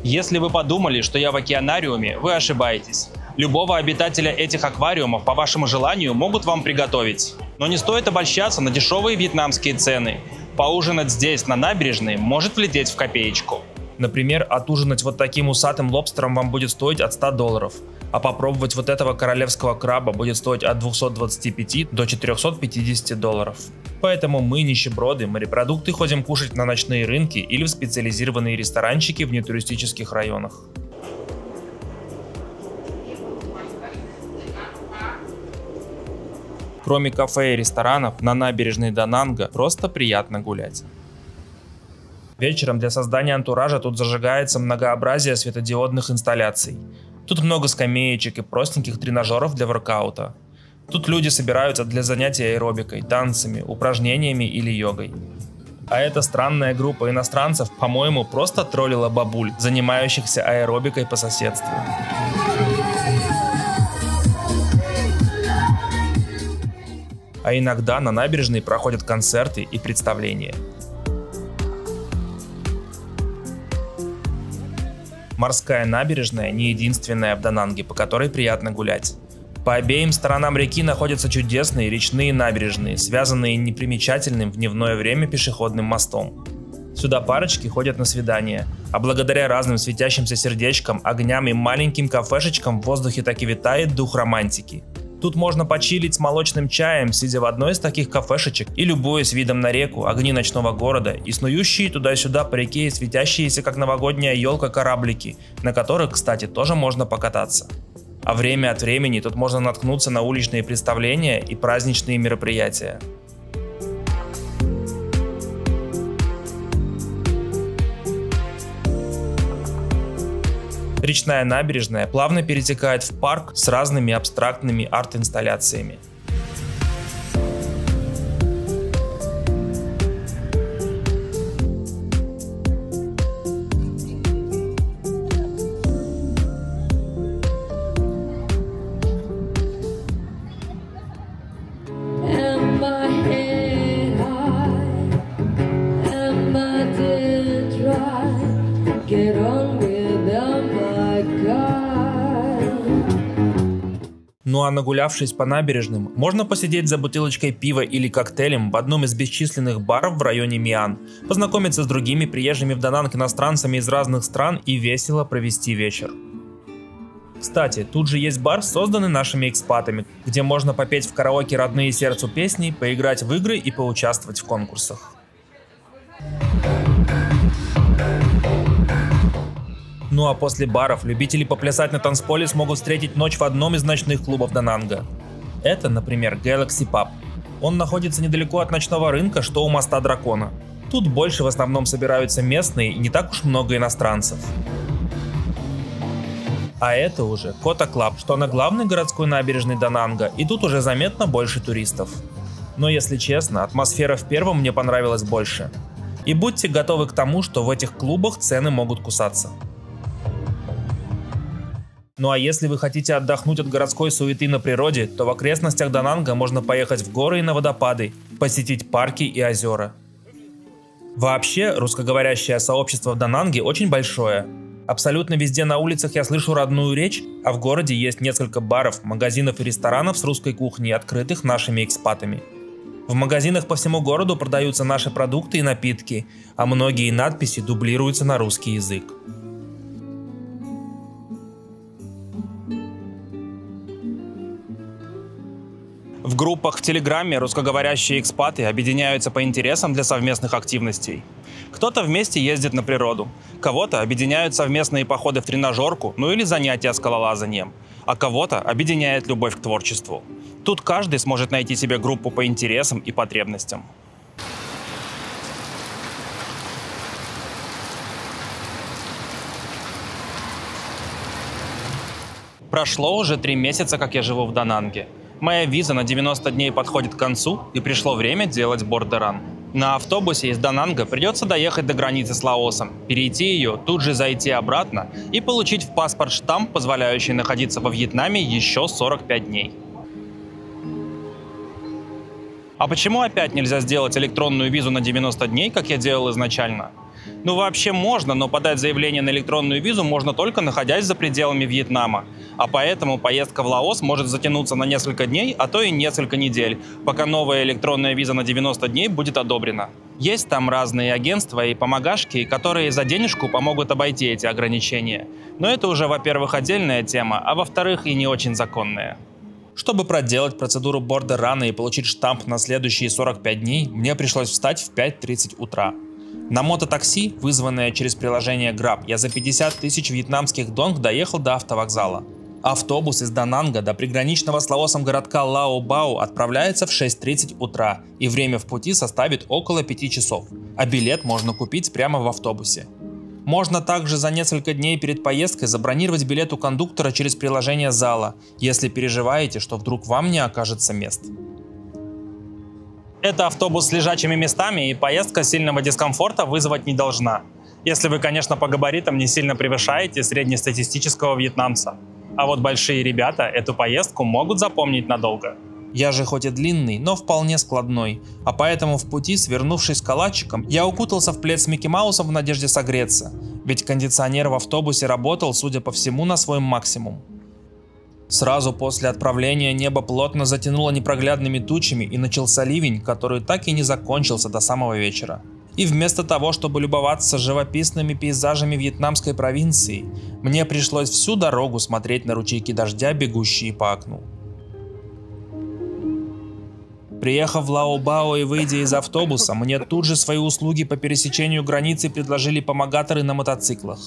Если вы подумали, что я в океанариуме, вы ошибаетесь. Любого обитателя этих аквариумов по вашему желанию могут вам приготовить. Но не стоит обольщаться на дешевые вьетнамские цены. Поужинать здесь, на набережной, может влететь в копеечку. Например, отужинать вот таким усатым лобстером вам будет стоить от $100, а попробовать вот этого королевского краба будет стоить от $225 до $450. Поэтому мы, нищеброды, морепродукты ходим кушать на ночные рынки или в специализированные ресторанчики в нетуристических районах. Кроме кафе и ресторанов, на набережной Да Нанга просто приятно гулять. Вечером для создания антуража тут зажигается многообразие светодиодных инсталляций. Тут много скамеечек и простеньких тренажеров для воркаута. Тут люди собираются для занятий аэробикой, танцами, упражнениями или йогой. А эта странная группа иностранцев, по-моему, просто троллила бабуль, занимающихся аэробикой по соседству. А иногда на набережной проходят концерты и представления. Морская набережная не единственная в Да Нанге, по которой приятно гулять. По обеим сторонам реки находятся чудесные речные набережные, связанные непримечательным в дневное время пешеходным мостом. Сюда парочки ходят на свидания, а благодаря разным светящимся сердечкам, огням и маленьким кафешечкам в воздухе так и витает дух романтики. Тут можно почилить с молочным чаем, сидя в одной из таких кафешечек и любуясь видом на реку, огни ночного города и снующие туда-сюда по реке светящиеся как новогодняя елка кораблики, на которых, кстати, тоже можно покататься. А время от времени тут можно наткнуться на уличные представления и праздничные мероприятия. Речная набережная плавно перетекает в парк с разными абстрактными арт-инсталляциями. Ну а нагулявшись по набережным, можно посидеть за бутылочкой пива или коктейлем в одном из бесчисленных баров в районе Миан, познакомиться с другими приезжими в Дананг иностранцами из разных стран и весело провести вечер. Кстати, тут же есть бар, созданный нашими экспатами, где можно попеть в караоке родные сердцу песни, поиграть в игры и поучаствовать в конкурсах. Ну а после баров любители поплясать на танцполе смогут встретить ночь в одном из ночных клубов Дананга. Это, например, Galaxy Pub. Он находится недалеко от ночного рынка, что у моста Дракона. Тут больше в основном собираются местные и не так уж много иностранцев. А это уже Кота Клаб, что на главной городской набережной Дананга, и тут уже заметно больше туристов. Но если честно, атмосфера в первом мне понравилась больше. И будьте готовы к тому, что в этих клубах цены могут кусаться. Ну а если вы хотите отдохнуть от городской суеты на природе, то в окрестностях Дананга можно поехать в горы и на водопады, посетить парки и озера. Вообще, русскоговорящее сообщество в Дананге очень большое. Абсолютно везде на улицах я слышу родную речь, а в городе есть несколько баров, магазинов и ресторанов с русской кухней, открытых нашими экспатами. В магазинах по всему городу продаются наши продукты и напитки, а многие надписи дублируются на русский язык. В группах в Телеграме русскоговорящие экспаты объединяются по интересам для совместных активностей. Кто-то вместе ездит на природу, кого-то объединяют совместные походы в тренажерку, ну или занятия скалолазанием, а кого-то объединяет любовь к творчеству. Тут каждый сможет найти себе группу по интересам и потребностям. Прошло уже 3 месяца, как я живу в Дананге. Моя виза на 90 дней подходит к концу, и пришло время делать бордер-ран. На автобусе из Дананга придется доехать до границы с Лаосом, перейти ее, тут же зайти обратно и получить в паспорт штамп, позволяющий находиться во Вьетнаме еще 45 дней. А почему опять нельзя сделать электронную визу на 90 дней, как я делал изначально? Ну вообще можно, но подать заявление на электронную визу можно только находясь за пределами Вьетнама. А поэтому поездка в Лаос может затянуться на несколько дней, а то и несколько недель, пока новая электронная виза на 90 дней будет одобрена. Есть там разные агентства и помогашки, которые за денежку помогут обойти эти ограничения. Но это уже, во-первых, отдельная тема, а во-вторых, и не очень законная. Чтобы проделать процедуру бордер-рана и получить штамп на следующие 45 дней, мне пришлось встать в 5:30 утра. На мототакси, вызванное через приложение Grab, я за 50 тысяч вьетнамских донг доехал до автовокзала. Автобус из Дананга до приграничного с Лаосом городка Лао Бао отправляется в 6:30 утра, и время в пути составит около 5 часов, а билет можно купить прямо в автобусе. Можно также за несколько дней перед поездкой забронировать билет у кондуктора через приложение Зала, если переживаете, что вдруг вам не окажется мест. Это автобус с лежачими местами, и поездка сильного дискомфорта вызвать не должна. Если вы, конечно, по габаритам не сильно превышаете среднестатистического вьетнамца. А вот большие ребята эту поездку могут запомнить надолго. Я же хоть и длинный, но вполне складной, а поэтому в пути, свернувшись калачиком, я укутался в плед с Микки Маусом в надежде согреться, ведь кондиционер в автобусе работал, судя по всему, на свой максимум. Сразу после отправления небо плотно затянуло непроглядными тучами и начался ливень, который так и не закончился до самого вечера. И вместо того, чтобы любоваться живописными пейзажами вьетнамской провинции, мне пришлось всю дорогу смотреть на ручейки дождя, бегущие по окну. Приехав в Лаобао и выйдя из автобуса, мне тут же свои услуги по пересечению границы предложили помогаторы на мотоциклах.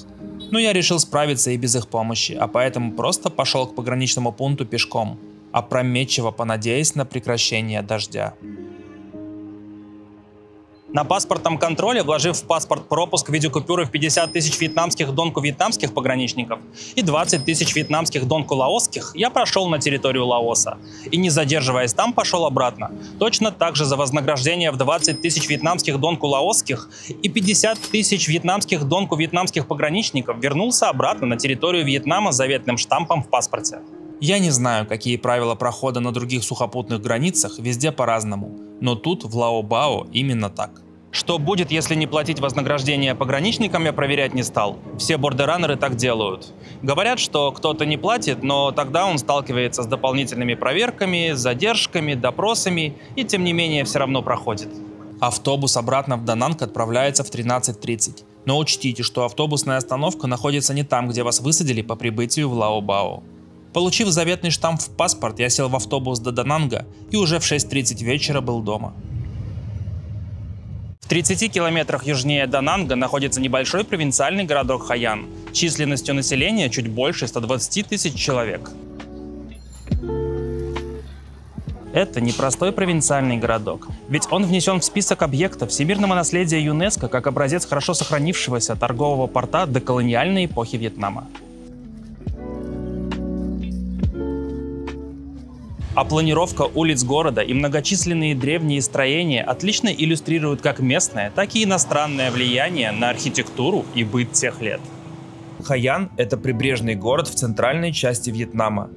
Но я решил справиться и без их помощи, а поэтому просто пошел к пограничному пункту пешком, опрометчиво понадеясь на прекращение дождя. На паспортном контроле, вложив в паспорт пропуск в виде купюры в 50 тысяч вьетнамских донку вьетнамских пограничников и 20 тысяч вьетнамских донку лаосских, я прошел на территорию Лаоса. И не задерживаясь там, пошел обратно. Точно так же за вознаграждение в 20 тысяч вьетнамских донку лаосских и 50 тысяч вьетнамских донку вьетнамских пограничников вернулся обратно на территорию Вьетнама с заветным штампом в паспорте. Я не знаю, какие правила прохода на других сухопутных границах, везде по-разному. Но тут, в Лаобао, именно так. Что будет, если не платить вознаграждение пограничникам, я проверять не стал. Все бордеранеры так делают. Говорят, что кто-то не платит, но тогда он сталкивается с дополнительными проверками, задержками, допросами и тем не менее все равно проходит. Автобус обратно в Дананг отправляется в 13:30. Но учтите, что автобусная остановка находится не там, где вас высадили по прибытию в Лаобао. Получив заветный штамп в паспорт, я сел в автобус до Дананга и уже в 6:30 вечера был дома. В 30 километрах южнее Дананга находится небольшой провинциальный городок Хаян, численностью населения чуть больше 120 тысяч человек. Это непростой провинциальный городок, ведь он внесен в список объектов всемирного наследия ЮНЕСКО как образец хорошо сохранившегося торгового порта доколониальной эпохи Вьетнама. А планировка улиц города и многочисленные древние строения отлично иллюстрируют как местное, так и иностранное влияние на архитектуру и быт тех лет. Хаян – это прибрежный город в центральной части Вьетнама.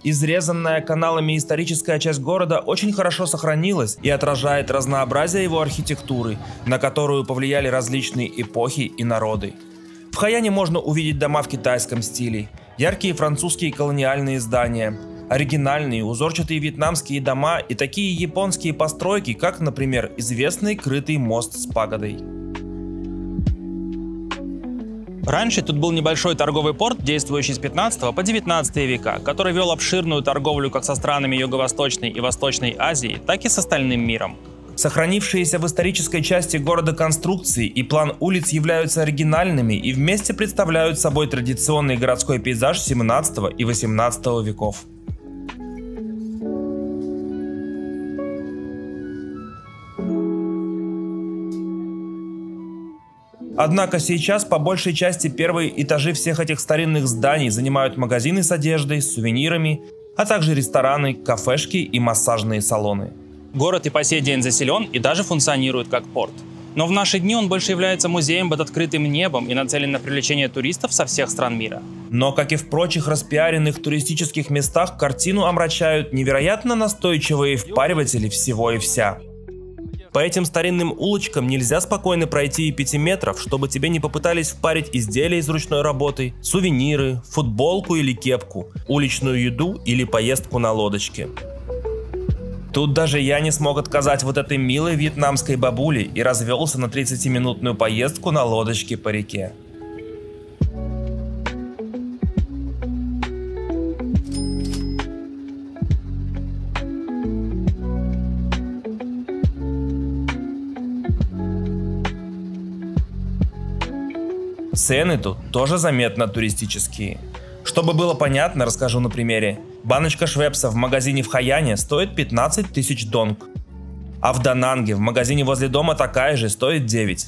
Изрезанная каналами историческая часть города очень хорошо сохранилась и отражает разнообразие его архитектуры, на которую повлияли различные эпохи и народы. В Хаяне можно увидеть дома в китайском стиле, яркие французские колониальные здания, оригинальные узорчатые вьетнамские дома и такие японские постройки, как, например, известный крытый мост с пагодой. Раньше тут был небольшой торговый порт, действующий с 15 по 19 века, который вел обширную торговлю как со странами Юго-Восточной и Восточной Азии, так и с остальным миром. Сохранившиеся в исторической части города конструкции и план улиц являются оригинальными и вместе представляют собой традиционный городской пейзаж 17 и 18 веков. Однако сейчас по большей части первые этажи всех этих старинных зданий занимают магазины с одеждой, с сувенирами, а также рестораны, кафешки и массажные салоны. Город и по сей день заселен и даже функционирует как порт. Но в наши дни он больше является музеем под открытым небом и нацелен на привлечение туристов со всех стран мира. Но, как и в прочих распиаренных туристических местах, картину омрачают невероятно настойчивые впариватели всего и вся. По этим старинным улочкам нельзя спокойно пройти и 5 метров, чтобы тебе не попытались впарить изделия из ручной работы, сувениры, футболку или кепку, уличную еду или поездку на лодочке. Тут даже я не смог отказать вот этой милой вьетнамской бабуле и развелся на 30-минутную поездку на лодочке по реке. Цены тут тоже заметно туристические. Чтобы было понятно, расскажу на примере. Баночка швепса в магазине в Хаяне стоит 15 тысяч донг. А в Дананге в магазине возле дома такая же стоит 9.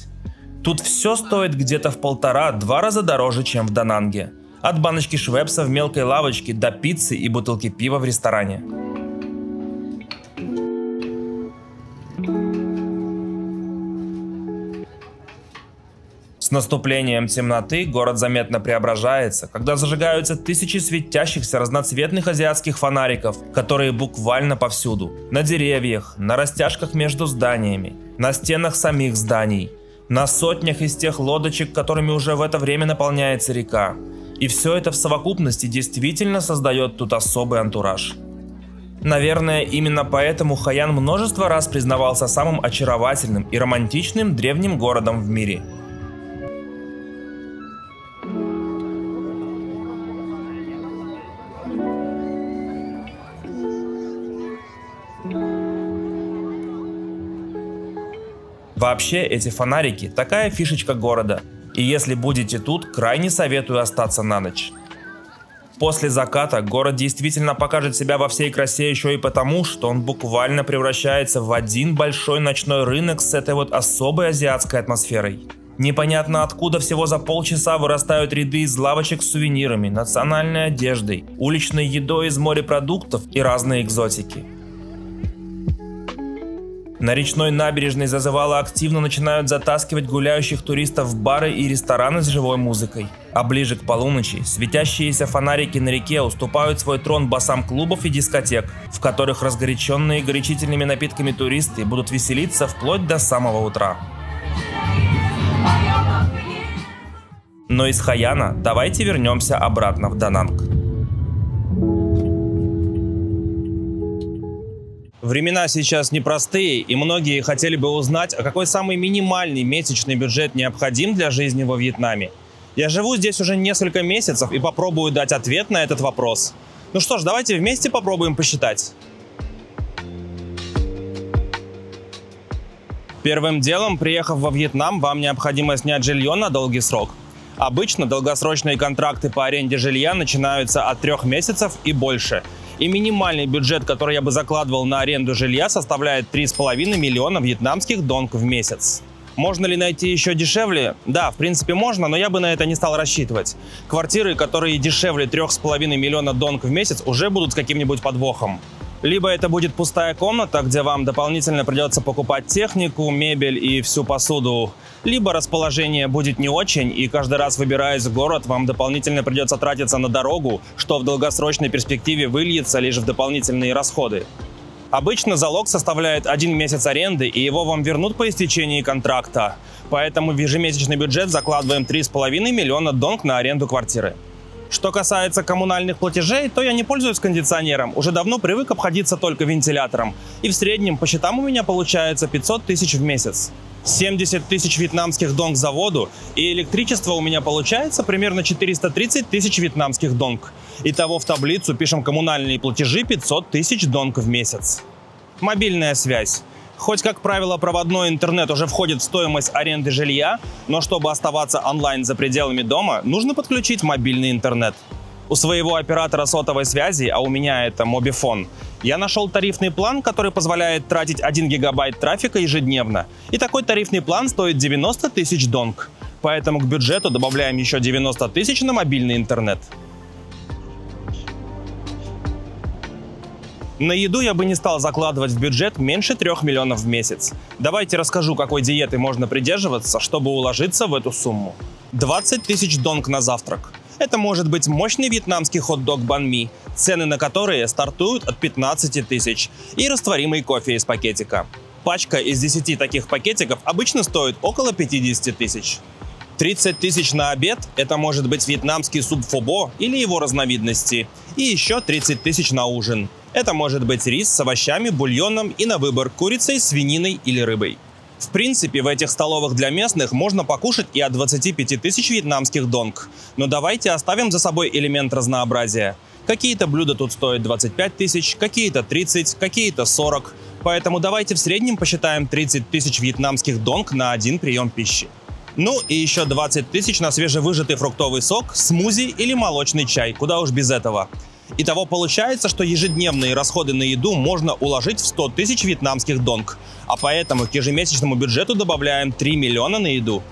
Тут все стоит где-то в 1,5-2 раза дороже, чем в Дананге. От баночки швепса в мелкой лавочке до пиццы и бутылки пива в ресторане. С наступлением темноты город заметно преображается, когда зажигаются тысячи светящихся разноцветных азиатских фонариков, которые буквально повсюду. На деревьях, на растяжках между зданиями, на стенах самих зданий, на сотнях из тех лодочек, которыми уже в это время наполняется река. И все это в совокупности действительно создает тут особый антураж. Наверное, именно поэтому Хаян множество раз признавался самым очаровательным и романтичным древним городом в мире. Вообще, эти фонарики – такая фишечка города. И если будете тут, крайне советую остаться на ночь. После заката город действительно покажет себя во всей красе еще и потому, что он буквально превращается в один большой ночной рынок с этой вот особой азиатской атмосферой. Непонятно откуда всего за полчаса вырастают ряды из лавочек с сувенирами, национальной одеждой, уличной едой из морепродуктов и разной экзотики. На речной набережной зазывало активно начинают затаскивать гуляющих туристов в бары и рестораны с живой музыкой. А ближе к полуночи светящиеся фонарики на реке уступают свой трон басам клубов и дискотек, в которых разгоряченные горячительными напитками туристы будут веселиться вплоть до самого утра. Но из Хайяна давайте вернемся обратно в Дананг. Времена сейчас непростые, и многие хотели бы узнать, а какой самый минимальный месячный бюджет необходим для жизни во Вьетнаме. Я живу здесь уже несколько месяцев и попробую дать ответ на этот вопрос. Ну что ж, давайте вместе попробуем посчитать. Первым делом, приехав во Вьетнам, вам необходимо снять жилье на долгий срок. Обычно долгосрочные контракты по аренде жилья начинаются от 3 месяцев и больше. И минимальный бюджет, который я бы закладывал на аренду жилья, составляет 3,5 миллиона вьетнамских донг в месяц. Можно ли найти еще дешевле? Да, в принципе можно, но я бы на это не стал рассчитывать. Квартиры, которые дешевле 3,5 миллиона донг в месяц, уже будут с каким-нибудь подвохом. Либо это будет пустая комната, где вам дополнительно придется покупать технику, мебель и всю посуду. Либо расположение будет не очень, и каждый раз, выбираясь в город, вам дополнительно придется тратиться на дорогу, что в долгосрочной перспективе выльется лишь в дополнительные расходы. Обычно залог составляет 1 месяц аренды, и его вам вернут по истечении контракта. Поэтому в ежемесячный бюджет закладываем 3,5 миллиона донг на аренду квартиры. Что касается коммунальных платежей, то я не пользуюсь кондиционером, уже давно привык обходиться только вентилятором. И в среднем по счетам у меня получается 500 тысяч в месяц. 70 тысяч вьетнамских донг за воду, и электричество у меня получается примерно 430 тысяч вьетнамских донг. Итого в таблицу пишем коммунальные платежи 500 тысяч донг в месяц. Мобильная связь. Хоть, как правило, проводной интернет уже входит в стоимость аренды жилья, но чтобы оставаться онлайн за пределами дома, нужно подключить мобильный интернет. У своего оператора сотовой связи, а у меня это Mobifone, я нашел тарифный план, который позволяет тратить 1 гигабайт трафика ежедневно. И такой тарифный план стоит 90 тысяч донг. Поэтому к бюджету добавляем еще 90 тысяч на мобильный интернет. На еду я бы не стал закладывать в бюджет меньше 3 миллионов в месяц. Давайте расскажу, какой диеты можно придерживаться, чтобы уложиться в эту сумму. 20 тысяч донг на завтрак. Это может быть мощный вьетнамский хот-дог бан ми, цены на которые стартуют от 15 тысяч, и растворимый кофе из пакетика. Пачка из 10 таких пакетиков обычно стоит около 50 тысяч. 30 тысяч на обед – это может быть вьетнамский суп фобо или его разновидности. И еще 30 тысяч на ужин. Это может быть рис с овощами, бульоном и на выбор курицей, свининой или рыбой. В принципе, в этих столовых для местных можно покушать и от 25 тысяч вьетнамских донг. Но давайте оставим за собой элемент разнообразия. Какие-то блюда тут стоят 25 тысяч, какие-то 30, какие-то 40. Поэтому давайте в среднем посчитаем 30 тысяч вьетнамских донг на один прием пищи. Ну и еще 20 тысяч на свежевыжатый фруктовый сок, смузи или молочный чай, куда уж без этого. Итого получается, что ежедневные расходы на еду можно уложить в 100 тысяч вьетнамских донг, а поэтому к ежемесячному бюджету добавляем 3 миллиона на еду.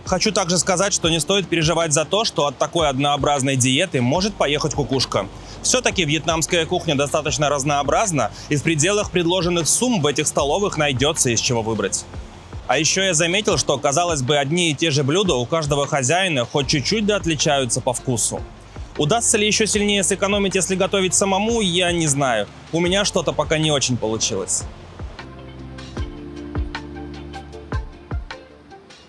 Хочу также сказать, что не стоит переживать за то, что от такой однообразной диеты может поехать кукушка. Все-таки вьетнамская кухня достаточно разнообразна, и в пределах предложенных сумм в этих столовых найдется из чего выбрать. А еще я заметил, что, казалось бы, одни и те же блюда у каждого хозяина хоть чуть-чуть да отличаются по вкусу. Удастся ли еще сильнее сэкономить, если готовить самому, я не знаю. У меня что-то пока не очень получилось.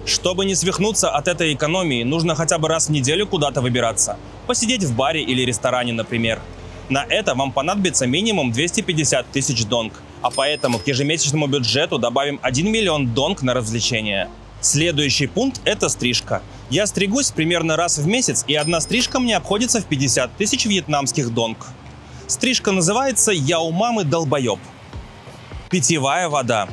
Чтобы не свихнуться от этой экономии, нужно хотя бы раз в неделю куда-то выбираться. Посидеть в баре или ресторане, например. На это вам понадобится минимум 250 тысяч донг. А поэтому к ежемесячному бюджету добавим 1 миллион донг на развлечения. Следующий пункт – это стрижка. Я стригусь примерно раз в месяц, и одна стрижка мне обходится в 50 тысяч вьетнамских донг. Стрижка называется «Я у мамы долбоеб». Питьевая вода.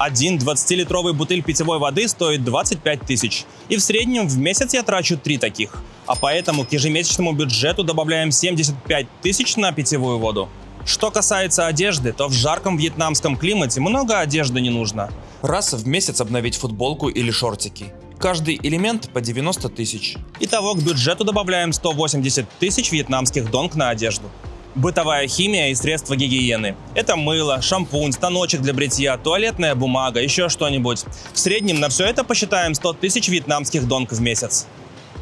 Один 20-литровый бутыль питьевой воды стоит 25 тысяч. И в среднем в месяц я трачу 3 таких. А поэтому к ежемесячному бюджету добавляем 75 тысяч на питьевую воду. Что касается одежды, то в жарком вьетнамском климате много одежды не нужно. Раз в месяц обновить футболку или шортики. Каждый элемент по 90 тысяч. Итого к бюджету добавляем 180 тысяч вьетнамских донг на одежду. Бытовая химия и средства гигиены. Это мыло, шампунь, станочек для бритья, туалетная бумага, еще что-нибудь. В среднем на все это посчитаем 100 тысяч вьетнамских донг в месяц.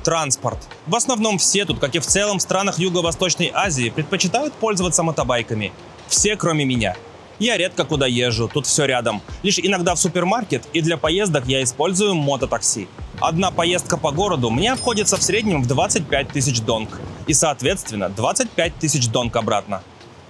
Транспорт. В основном все тут, как и в целом в странах Юго-Восточной Азии, предпочитают пользоваться мотобайками. Все, кроме меня. Я редко куда езжу, тут все рядом. Лишь иногда в супермаркет, и для поездок я использую мототакси. Одна поездка по городу мне обходится в среднем в 25 тысяч донг. И, соответственно, 25 тысяч донг обратно.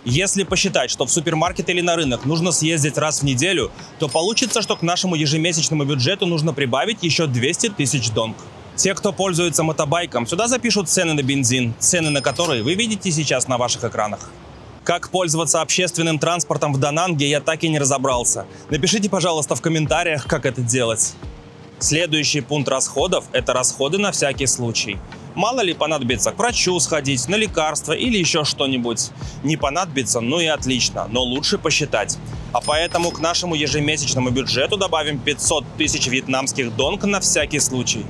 Если посчитать, что в супермаркет или на рынок нужно съездить раз в неделю, то получится, что к нашему ежемесячному бюджету нужно прибавить еще 200 тысяч донг. Те, кто пользуется мотобайком, сюда запишут цены на бензин, цены на которые вы видите сейчас на ваших экранах. Как пользоваться общественным транспортом в Дананге, я так и не разобрался. Напишите, пожалуйста, в комментариях, как это делать. Следующий пункт расходов – это расходы на всякий случай. Мало ли понадобится к врачу сходить, на лекарства или еще что-нибудь. Не понадобится, ну и отлично, но лучше посчитать. А поэтому к нашему ежемесячному бюджету добавим 500 тысяч вьетнамских донг на всякий случай.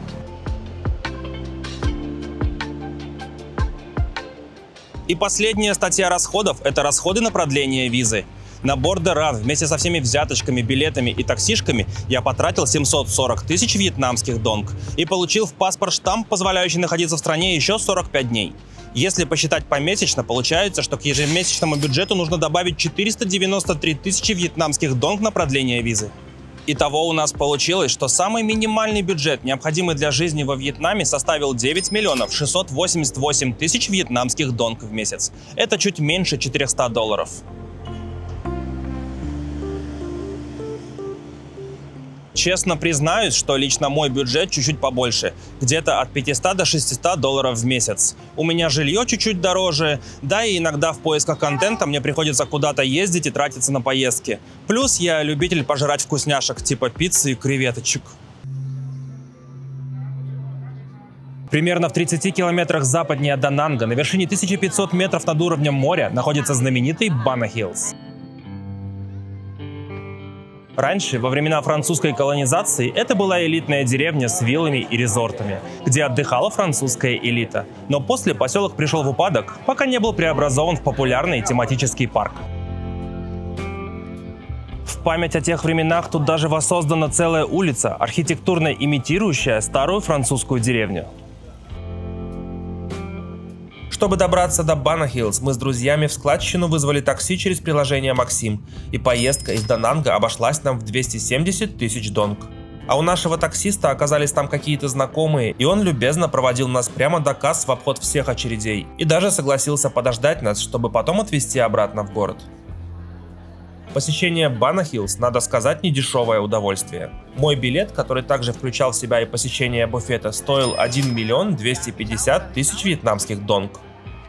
И последняя статья расходов – это расходы на продление визы. На бордер ран вместе со всеми взяточками, билетами и таксишками я потратил 740 тысяч вьетнамских донг и получил в паспорт штамп, позволяющий находиться в стране еще 45 дней. Если посчитать помесячно, получается, что к ежемесячному бюджету нужно добавить 493 тысячи вьетнамских донг на продление визы. Итого у нас получилось, что самый минимальный бюджет, необходимый для жизни во Вьетнаме, составил 9 миллионов 688 тысяч вьетнамских донг в месяц. Это чуть меньше $400. Честно признаюсь, что лично мой бюджет чуть-чуть побольше, где-то от 500 до $600 в месяц. У меня жилье чуть-чуть дороже, да и иногда в поисках контента мне приходится куда-то ездить и тратиться на поездки. Плюс я любитель пожрать вкусняшек типа пиццы и креветочек. Примерно в 30 километрах западнее Дананга, на вершине 1500 метров над уровнем моря, находится знаменитый Бана Хиллз. Раньше, во времена французской колонизации, это была элитная деревня с виллами и резортами, где отдыхала французская элита. Но после поселок пришел в упадок, пока не был преобразован в популярный тематический парк. В память о тех временах тут даже воссоздана целая улица, архитектурно имитирующая старую французскую деревню. Чтобы добраться до Бана Хиллз, мы с друзьями в складчину вызвали такси через приложение Максим, и поездка из Дананга обошлась нам в 270 тысяч донг. А у нашего таксиста оказались там какие-то знакомые, и он любезно проводил нас прямо до касс в обход всех очередей, и даже согласился подождать нас, чтобы потом отвезти обратно в город. Посещение Бана Хиллз, надо сказать, недешевое удовольствие. Мой билет, который также включал в себя и посещение буфета, стоил 1 миллион 250 тысяч вьетнамских донг.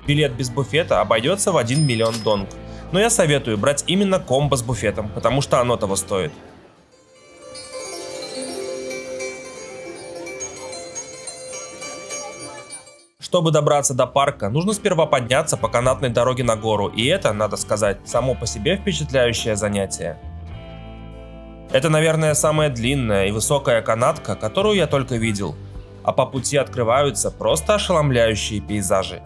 Билет без буфета обойдется в 1 миллион донг. Но я советую брать именно комбо с буфетом, потому что оно того стоит. Чтобы добраться до парка, нужно сперва подняться по канатной дороге на гору, и это, надо сказать, само по себе впечатляющее занятие. Это, наверное, самая длинная и высокая канатка, которую я только видел, а по пути открываются просто ошеломляющие пейзажи.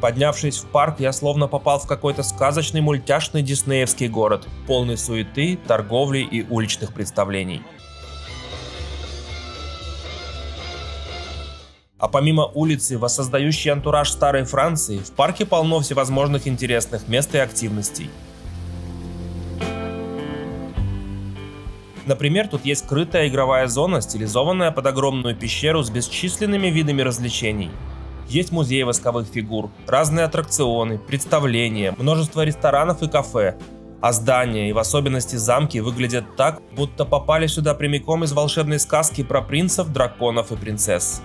Поднявшись в парк, я словно попал в какой-то сказочный мультяшный диснеевский город, полный суеты, торговли и уличных представлений. А помимо улицы, воссоздающей антураж старой Франции, в парке полно всевозможных интересных мест и активностей. Например, тут есть скрытая игровая зона, стилизованная под огромную пещеру с бесчисленными видами развлечений. Есть музей восковых фигур, разные аттракционы, представления, множество ресторанов и кафе. А здания, и в особенности замки, выглядят так, будто попали сюда прямиком из волшебной сказки про принцев, драконов и принцесс.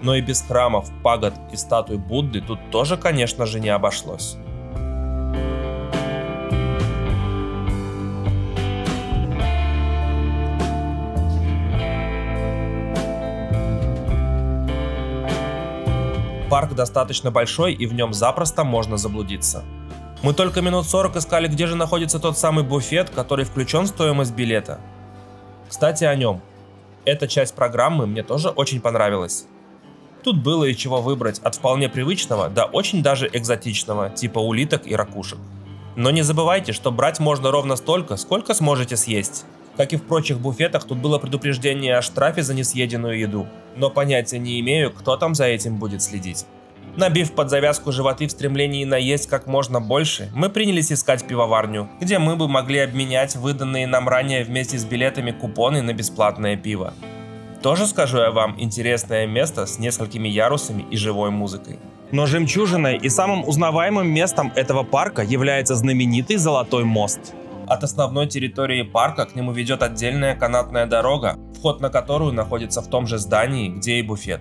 Но и без храмов, пагод и статуй Будды тут тоже, конечно же, не обошлось. Парк достаточно большой, и в нем запросто можно заблудиться. Мы только минут 40 искали, где же находится тот самый буфет, который включен в стоимость билета. Кстати, о нем. Эта часть программы мне тоже очень понравилась. Тут было и чего выбрать, от вполне привычного до очень даже экзотичного, типа улиток и ракушек. Но не забывайте, что брать можно ровно столько, сколько сможете съесть. Как и в прочих буфетах, тут было предупреждение о штрафе за несъеденную еду. Но понятия не имею, кто там за этим будет следить. Набив под завязку животы в стремлении наесть как можно больше, мы принялись искать пивоварню, где мы бы могли обменять выданные нам ранее вместе с билетами купоны на бесплатное пиво. Тоже, скажу я вам, интересное место с несколькими ярусами и живой музыкой. Но жемчужиной и самым узнаваемым местом этого парка является знаменитый Золотой мост. От основной территории парка к нему ведет отдельная канатная дорога, вход на которую находится в том же здании, где и буфет.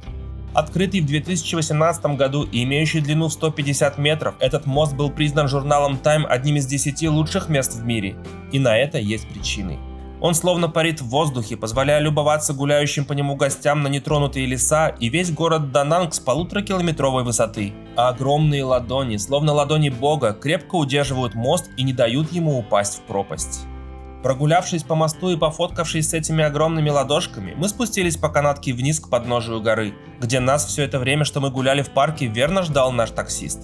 Открытый в 2018 году и имеющий длину в 150 метров, этот мост был признан журналом Time одним из 10 лучших мест в мире. И на это есть причины. Он словно парит в воздухе, позволяя любоваться гуляющим по нему гостям на нетронутые леса и весь город Дананг с 1,5-километровой высоты. А огромные ладони, словно ладони бога, крепко удерживают мост и не дают ему упасть в пропасть. Прогулявшись по мосту и пофоткавшись с этими огромными ладошками, мы спустились по канатке вниз к подножию горы, где нас все это время, что мы гуляли в парке, верно ждал наш таксист.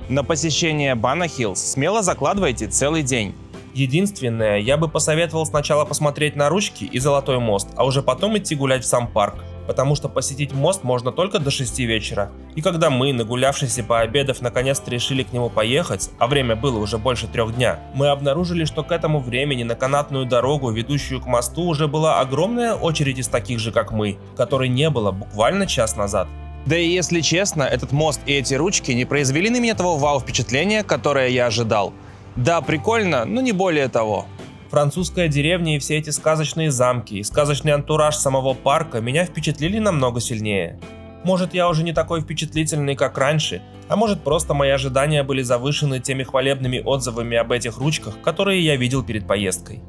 На посещение Банна Хиллз смело закладывайте целый день. Единственное, я бы посоветовал сначала посмотреть на ручки и Золотой мост, а уже потом идти гулять в сам парк, потому что посетить мост можно только до 6 вечера. И когда мы, нагулявшись и пообедав, наконец-то решили к нему поехать, а время было уже больше 3 дня, мы обнаружили, что к этому времени на канатную дорогу, ведущую к мосту, уже была огромная очередь из таких же, как мы, которой не было буквально час назад. Да и если честно, этот мост и эти ручки не произвели на меня того вау-впечатления, которое я ожидал. Да, прикольно, но не более того. Французская деревня и все эти сказочные замки и сказочный антураж самого парка меня впечатлили намного сильнее. Может, я уже не такой впечатлительный, как раньше, а может, просто мои ожидания были завышены теми хвалебными отзывами об этих ручках, которые я видел перед поездкой.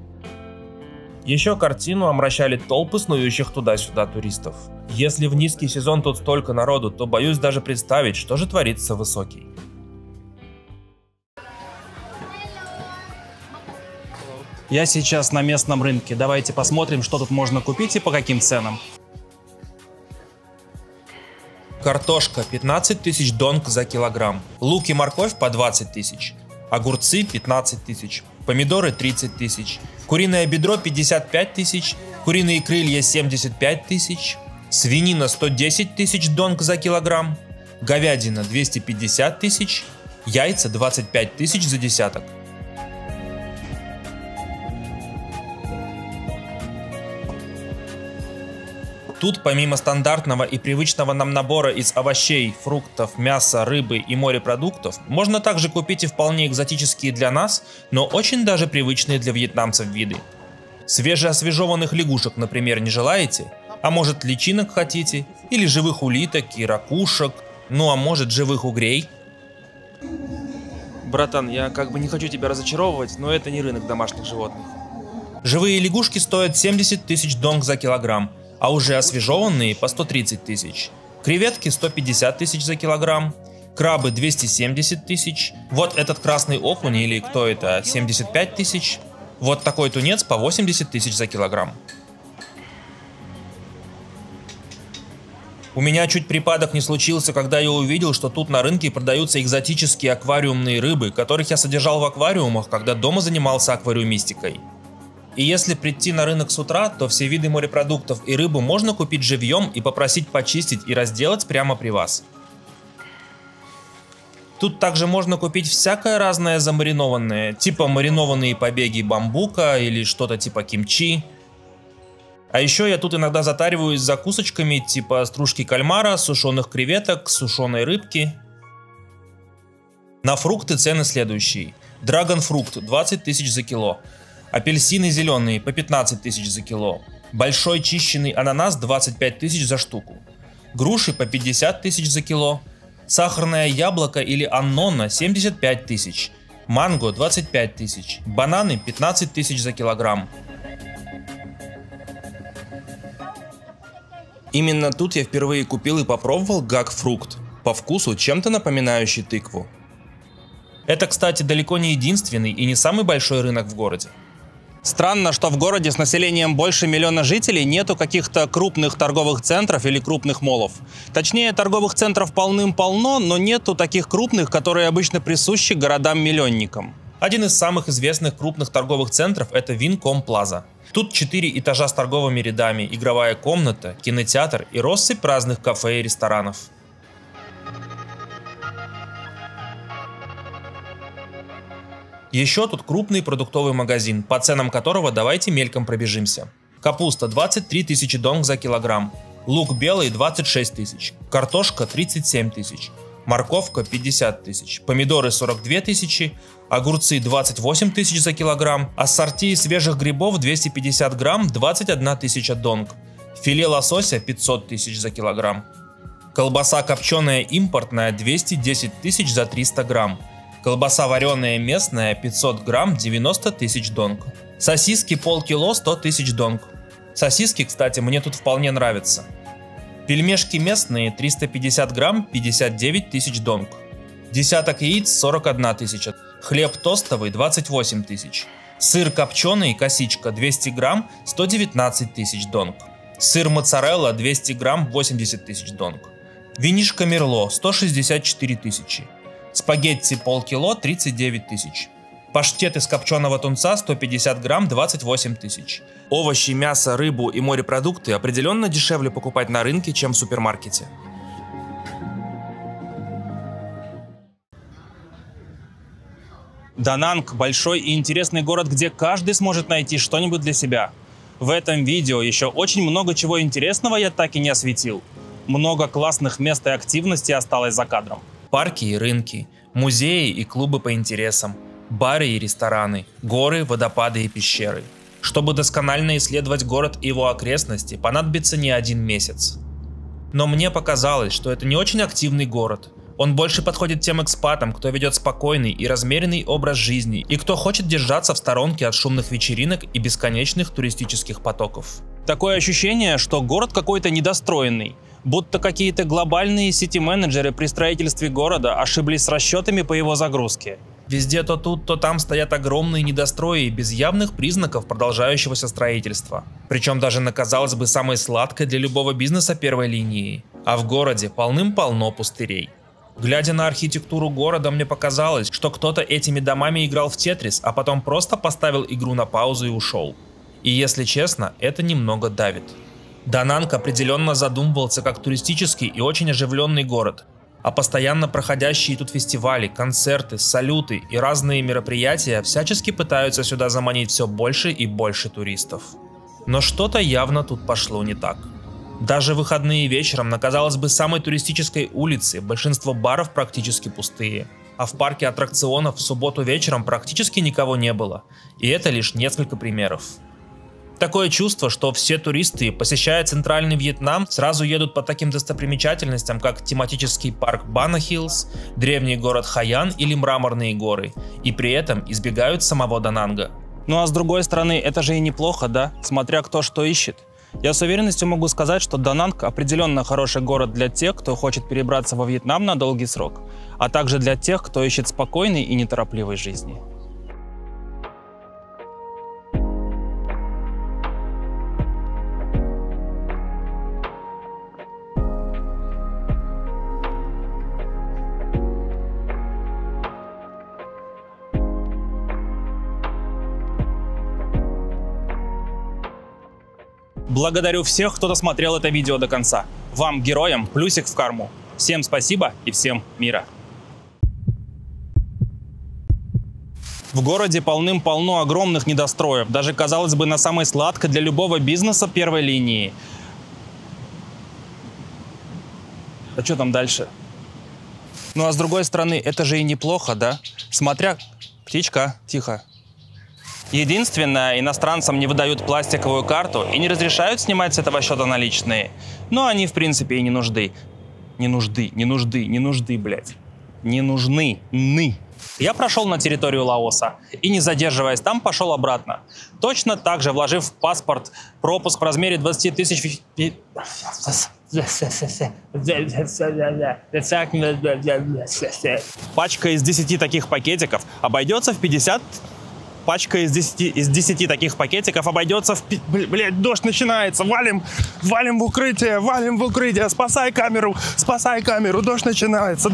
Еще картину омрачали толпы снующих туда-сюда туристов. Если в низкий сезон тут столько народу, то боюсь даже представить, что же творится в высокий. Я сейчас на местном рынке. Давайте посмотрим, что тут можно купить и по каким ценам. Картошка 15 тысяч донг за килограмм. Лук и морковь по 20 тысяч. Огурцы 15 тысяч. Помидоры 30 тысяч. Куриное бедро 55 тысяч. Куриные крылья 75 тысяч. Свинина 110 тысяч донг за килограмм. Говядина 250 тысяч. Яйца 25 тысяч за десяток. Тут помимо стандартного и привычного нам набора из овощей, фруктов, мяса, рыбы и морепродуктов, можно также купить и вполне экзотические для нас, но очень даже привычные для вьетнамцев виды. Свежеосвежеванных лягушек, например, не желаете? А может, личинок хотите? Или живых улиток и ракушек? Ну а может, живых угрей? Братан, я как бы не хочу тебя разочаровывать, но это не рынок домашних животных. Живые лягушки стоят 70 тысяч донг за килограмм, а уже освежеванные по 130 тысяч. Креветки 150 тысяч за килограмм, крабы 270 тысяч, вот этот красный окунь или кто это, 75 тысяч, вот такой тунец по 80 тысяч за килограмм. У меня чуть припадок не случился, когда я увидел, что тут на рынке продаются экзотические аквариумные рыбы, которых я содержал в аквариумах, когда дома занимался аквариумистикой. И если прийти на рынок с утра, то все виды морепродуктов и рыбу можно купить живьем и попросить почистить и разделать прямо при вас. Тут также можно купить всякое разное замаринованное, типа маринованные побеги бамбука или что-то типа кимчи. А еще я тут иногда затариваюсь закусочками типа стружки кальмара, сушеных креветок, сушеной рыбки. На фрукты цены следующие. Драгонфрукт 20 тысяч за кило. Апельсины зеленые по 15 тысяч за кило. Большой чищенный ананас 25 тысяч за штуку. груши по 50 тысяч за кило, сахарное яблоко или аннона 75 тысяч, манго 25 тысяч, бананы 15 тысяч за килограмм. Именно тут я впервые купил и попробовал гак-фрукт, по вкусу чем-то напоминающий тыкву. Это, кстати, далеко не единственный и не самый большой рынок в городе. Странно, что в городе с населением больше 1 миллиона жителей нету каких-то крупных торговых центров или крупных молов. Точнее, торговых центров полным-полно, но нету таких крупных, которые обычно присущи городам-миллионникам. Один из самых известных крупных торговых центров – это Винком Плаза. Тут 4 этажа с торговыми рядами, игровая комната, кинотеатр и россыпь разных кафе и ресторанов. Еще тут крупный продуктовый магазин, по ценам которого давайте мельком пробежимся. Капуста 23 тысячи донг за килограмм, лук белый 26 тысяч, картошка 37 тысяч, морковка 50 тысяч, помидоры 42 тысячи, огурцы 28 тысяч за килограмм, ассорти свежих грибов 250 грамм 21 тысяча донг, филе лосося 500 тысяч за килограмм, колбаса копченая импортная 210 тысяч за 300 грамм, колбаса вареная местная 500 грамм 90 тысяч донг. Сосиски полкило 100 тысяч донг. Сосиски, кстати, мне тут вполне нравятся. Пельмешки местные 350 грамм 59 тысяч донг. Десяток яиц 41 тысяча. Хлеб тостовый 28 тысяч. Сыр копченый косичка 200 грамм 119 тысяч донг. Сыр моцарелла 200 грамм 80 тысяч донг. Винишко мерло 164 тысячи. Спагетти полкило 39 тысяч. Паштет из копченого тунца 150 грамм 28 тысяч. Овощи, мясо, рыбу и морепродукты определенно дешевле покупать на рынке, чем в супермаркете. Дананг – большой и интересный город, где каждый сможет найти что-нибудь для себя. В этом видео еще очень много чего интересного я так и не осветил. Много классных мест и активностей осталось за кадром. Парки и рынки, музеи и клубы по интересам, бары и рестораны, горы, водопады и пещеры. Чтобы досконально исследовать город и его окрестности, понадобится не 1 месяц. Но мне показалось, что это не очень активный город. Он больше подходит тем экспатам, кто ведет спокойный и размеренный образ жизни и кто хочет держаться в сторонке от шумных вечеринок и бесконечных туристических потоков. Такое ощущение, что город какой-то недостроенный. Будто какие-то глобальные сити-менеджеры при строительстве города ошиблись с расчетами по его загрузке. Везде то тут, то там стоят огромные недострои без явных признаков продолжающегося строительства. Причем даже на, казалось бы, самой сладкой для любого бизнеса первой линии. А в городе полным-полно пустырей. Глядя на архитектуру города, мне показалось, что кто-то этими домами играл в Тетрис, а потом просто поставил игру на паузу и ушел. И если честно, это немного давит. Дананг определенно задумывался как туристический и очень оживленный город, а постоянно проходящие тут фестивали, концерты, салюты и разные мероприятия всячески пытаются сюда заманить все больше и больше туристов. Но что-то явно тут пошло не так. Даже выходные вечером на, казалось бы, самой туристической улице большинство баров практически пустые, а в парке аттракционов в субботу вечером практически никого не было, и это лишь несколько примеров. Такое чувство, что все туристы, посещая центральный Вьетнам, сразу едут по таким достопримечательностям, как тематический парк Бана Хиллз, древний город Хаян или Мраморные горы, и при этом избегают самого Дананга. Ну а с другой стороны, это же и неплохо, да? Смотря кто что ищет. Я с уверенностью могу сказать, что Дананг определенно хороший город для тех, кто хочет перебраться во Вьетнам на долгий срок, а также для тех, кто ищет спокойной и неторопливой жизни. Благодарю всех, кто досмотрел это видео до конца. Вам, героям, плюсик в карму. Всем спасибо и всем мира. В городе полным-полно огромных недостроев, даже, казалось бы, на самой сладкой для любого бизнеса первой линии. А что там дальше? Ну а с другой стороны, это же и неплохо, да? Смотря... Птичка, тихо. Единственное, иностранцам не выдают пластиковую карту и не разрешают снимать с этого счета наличные. Но они, в принципе, и не нужны. Не нужны, блядь. Не нужны. Я прошел на территорию Лаоса и, не задерживаясь там, пошел обратно. Точно так же, вложив в паспорт пропуск в размере 20 тысяч... Пачка из 10 таких пакетиков обойдется в 50... Пачка из 10 таких пакетиков обойдется в... Блядь, дождь начинается, валим в укрытие, спасай камеру, дождь начинается.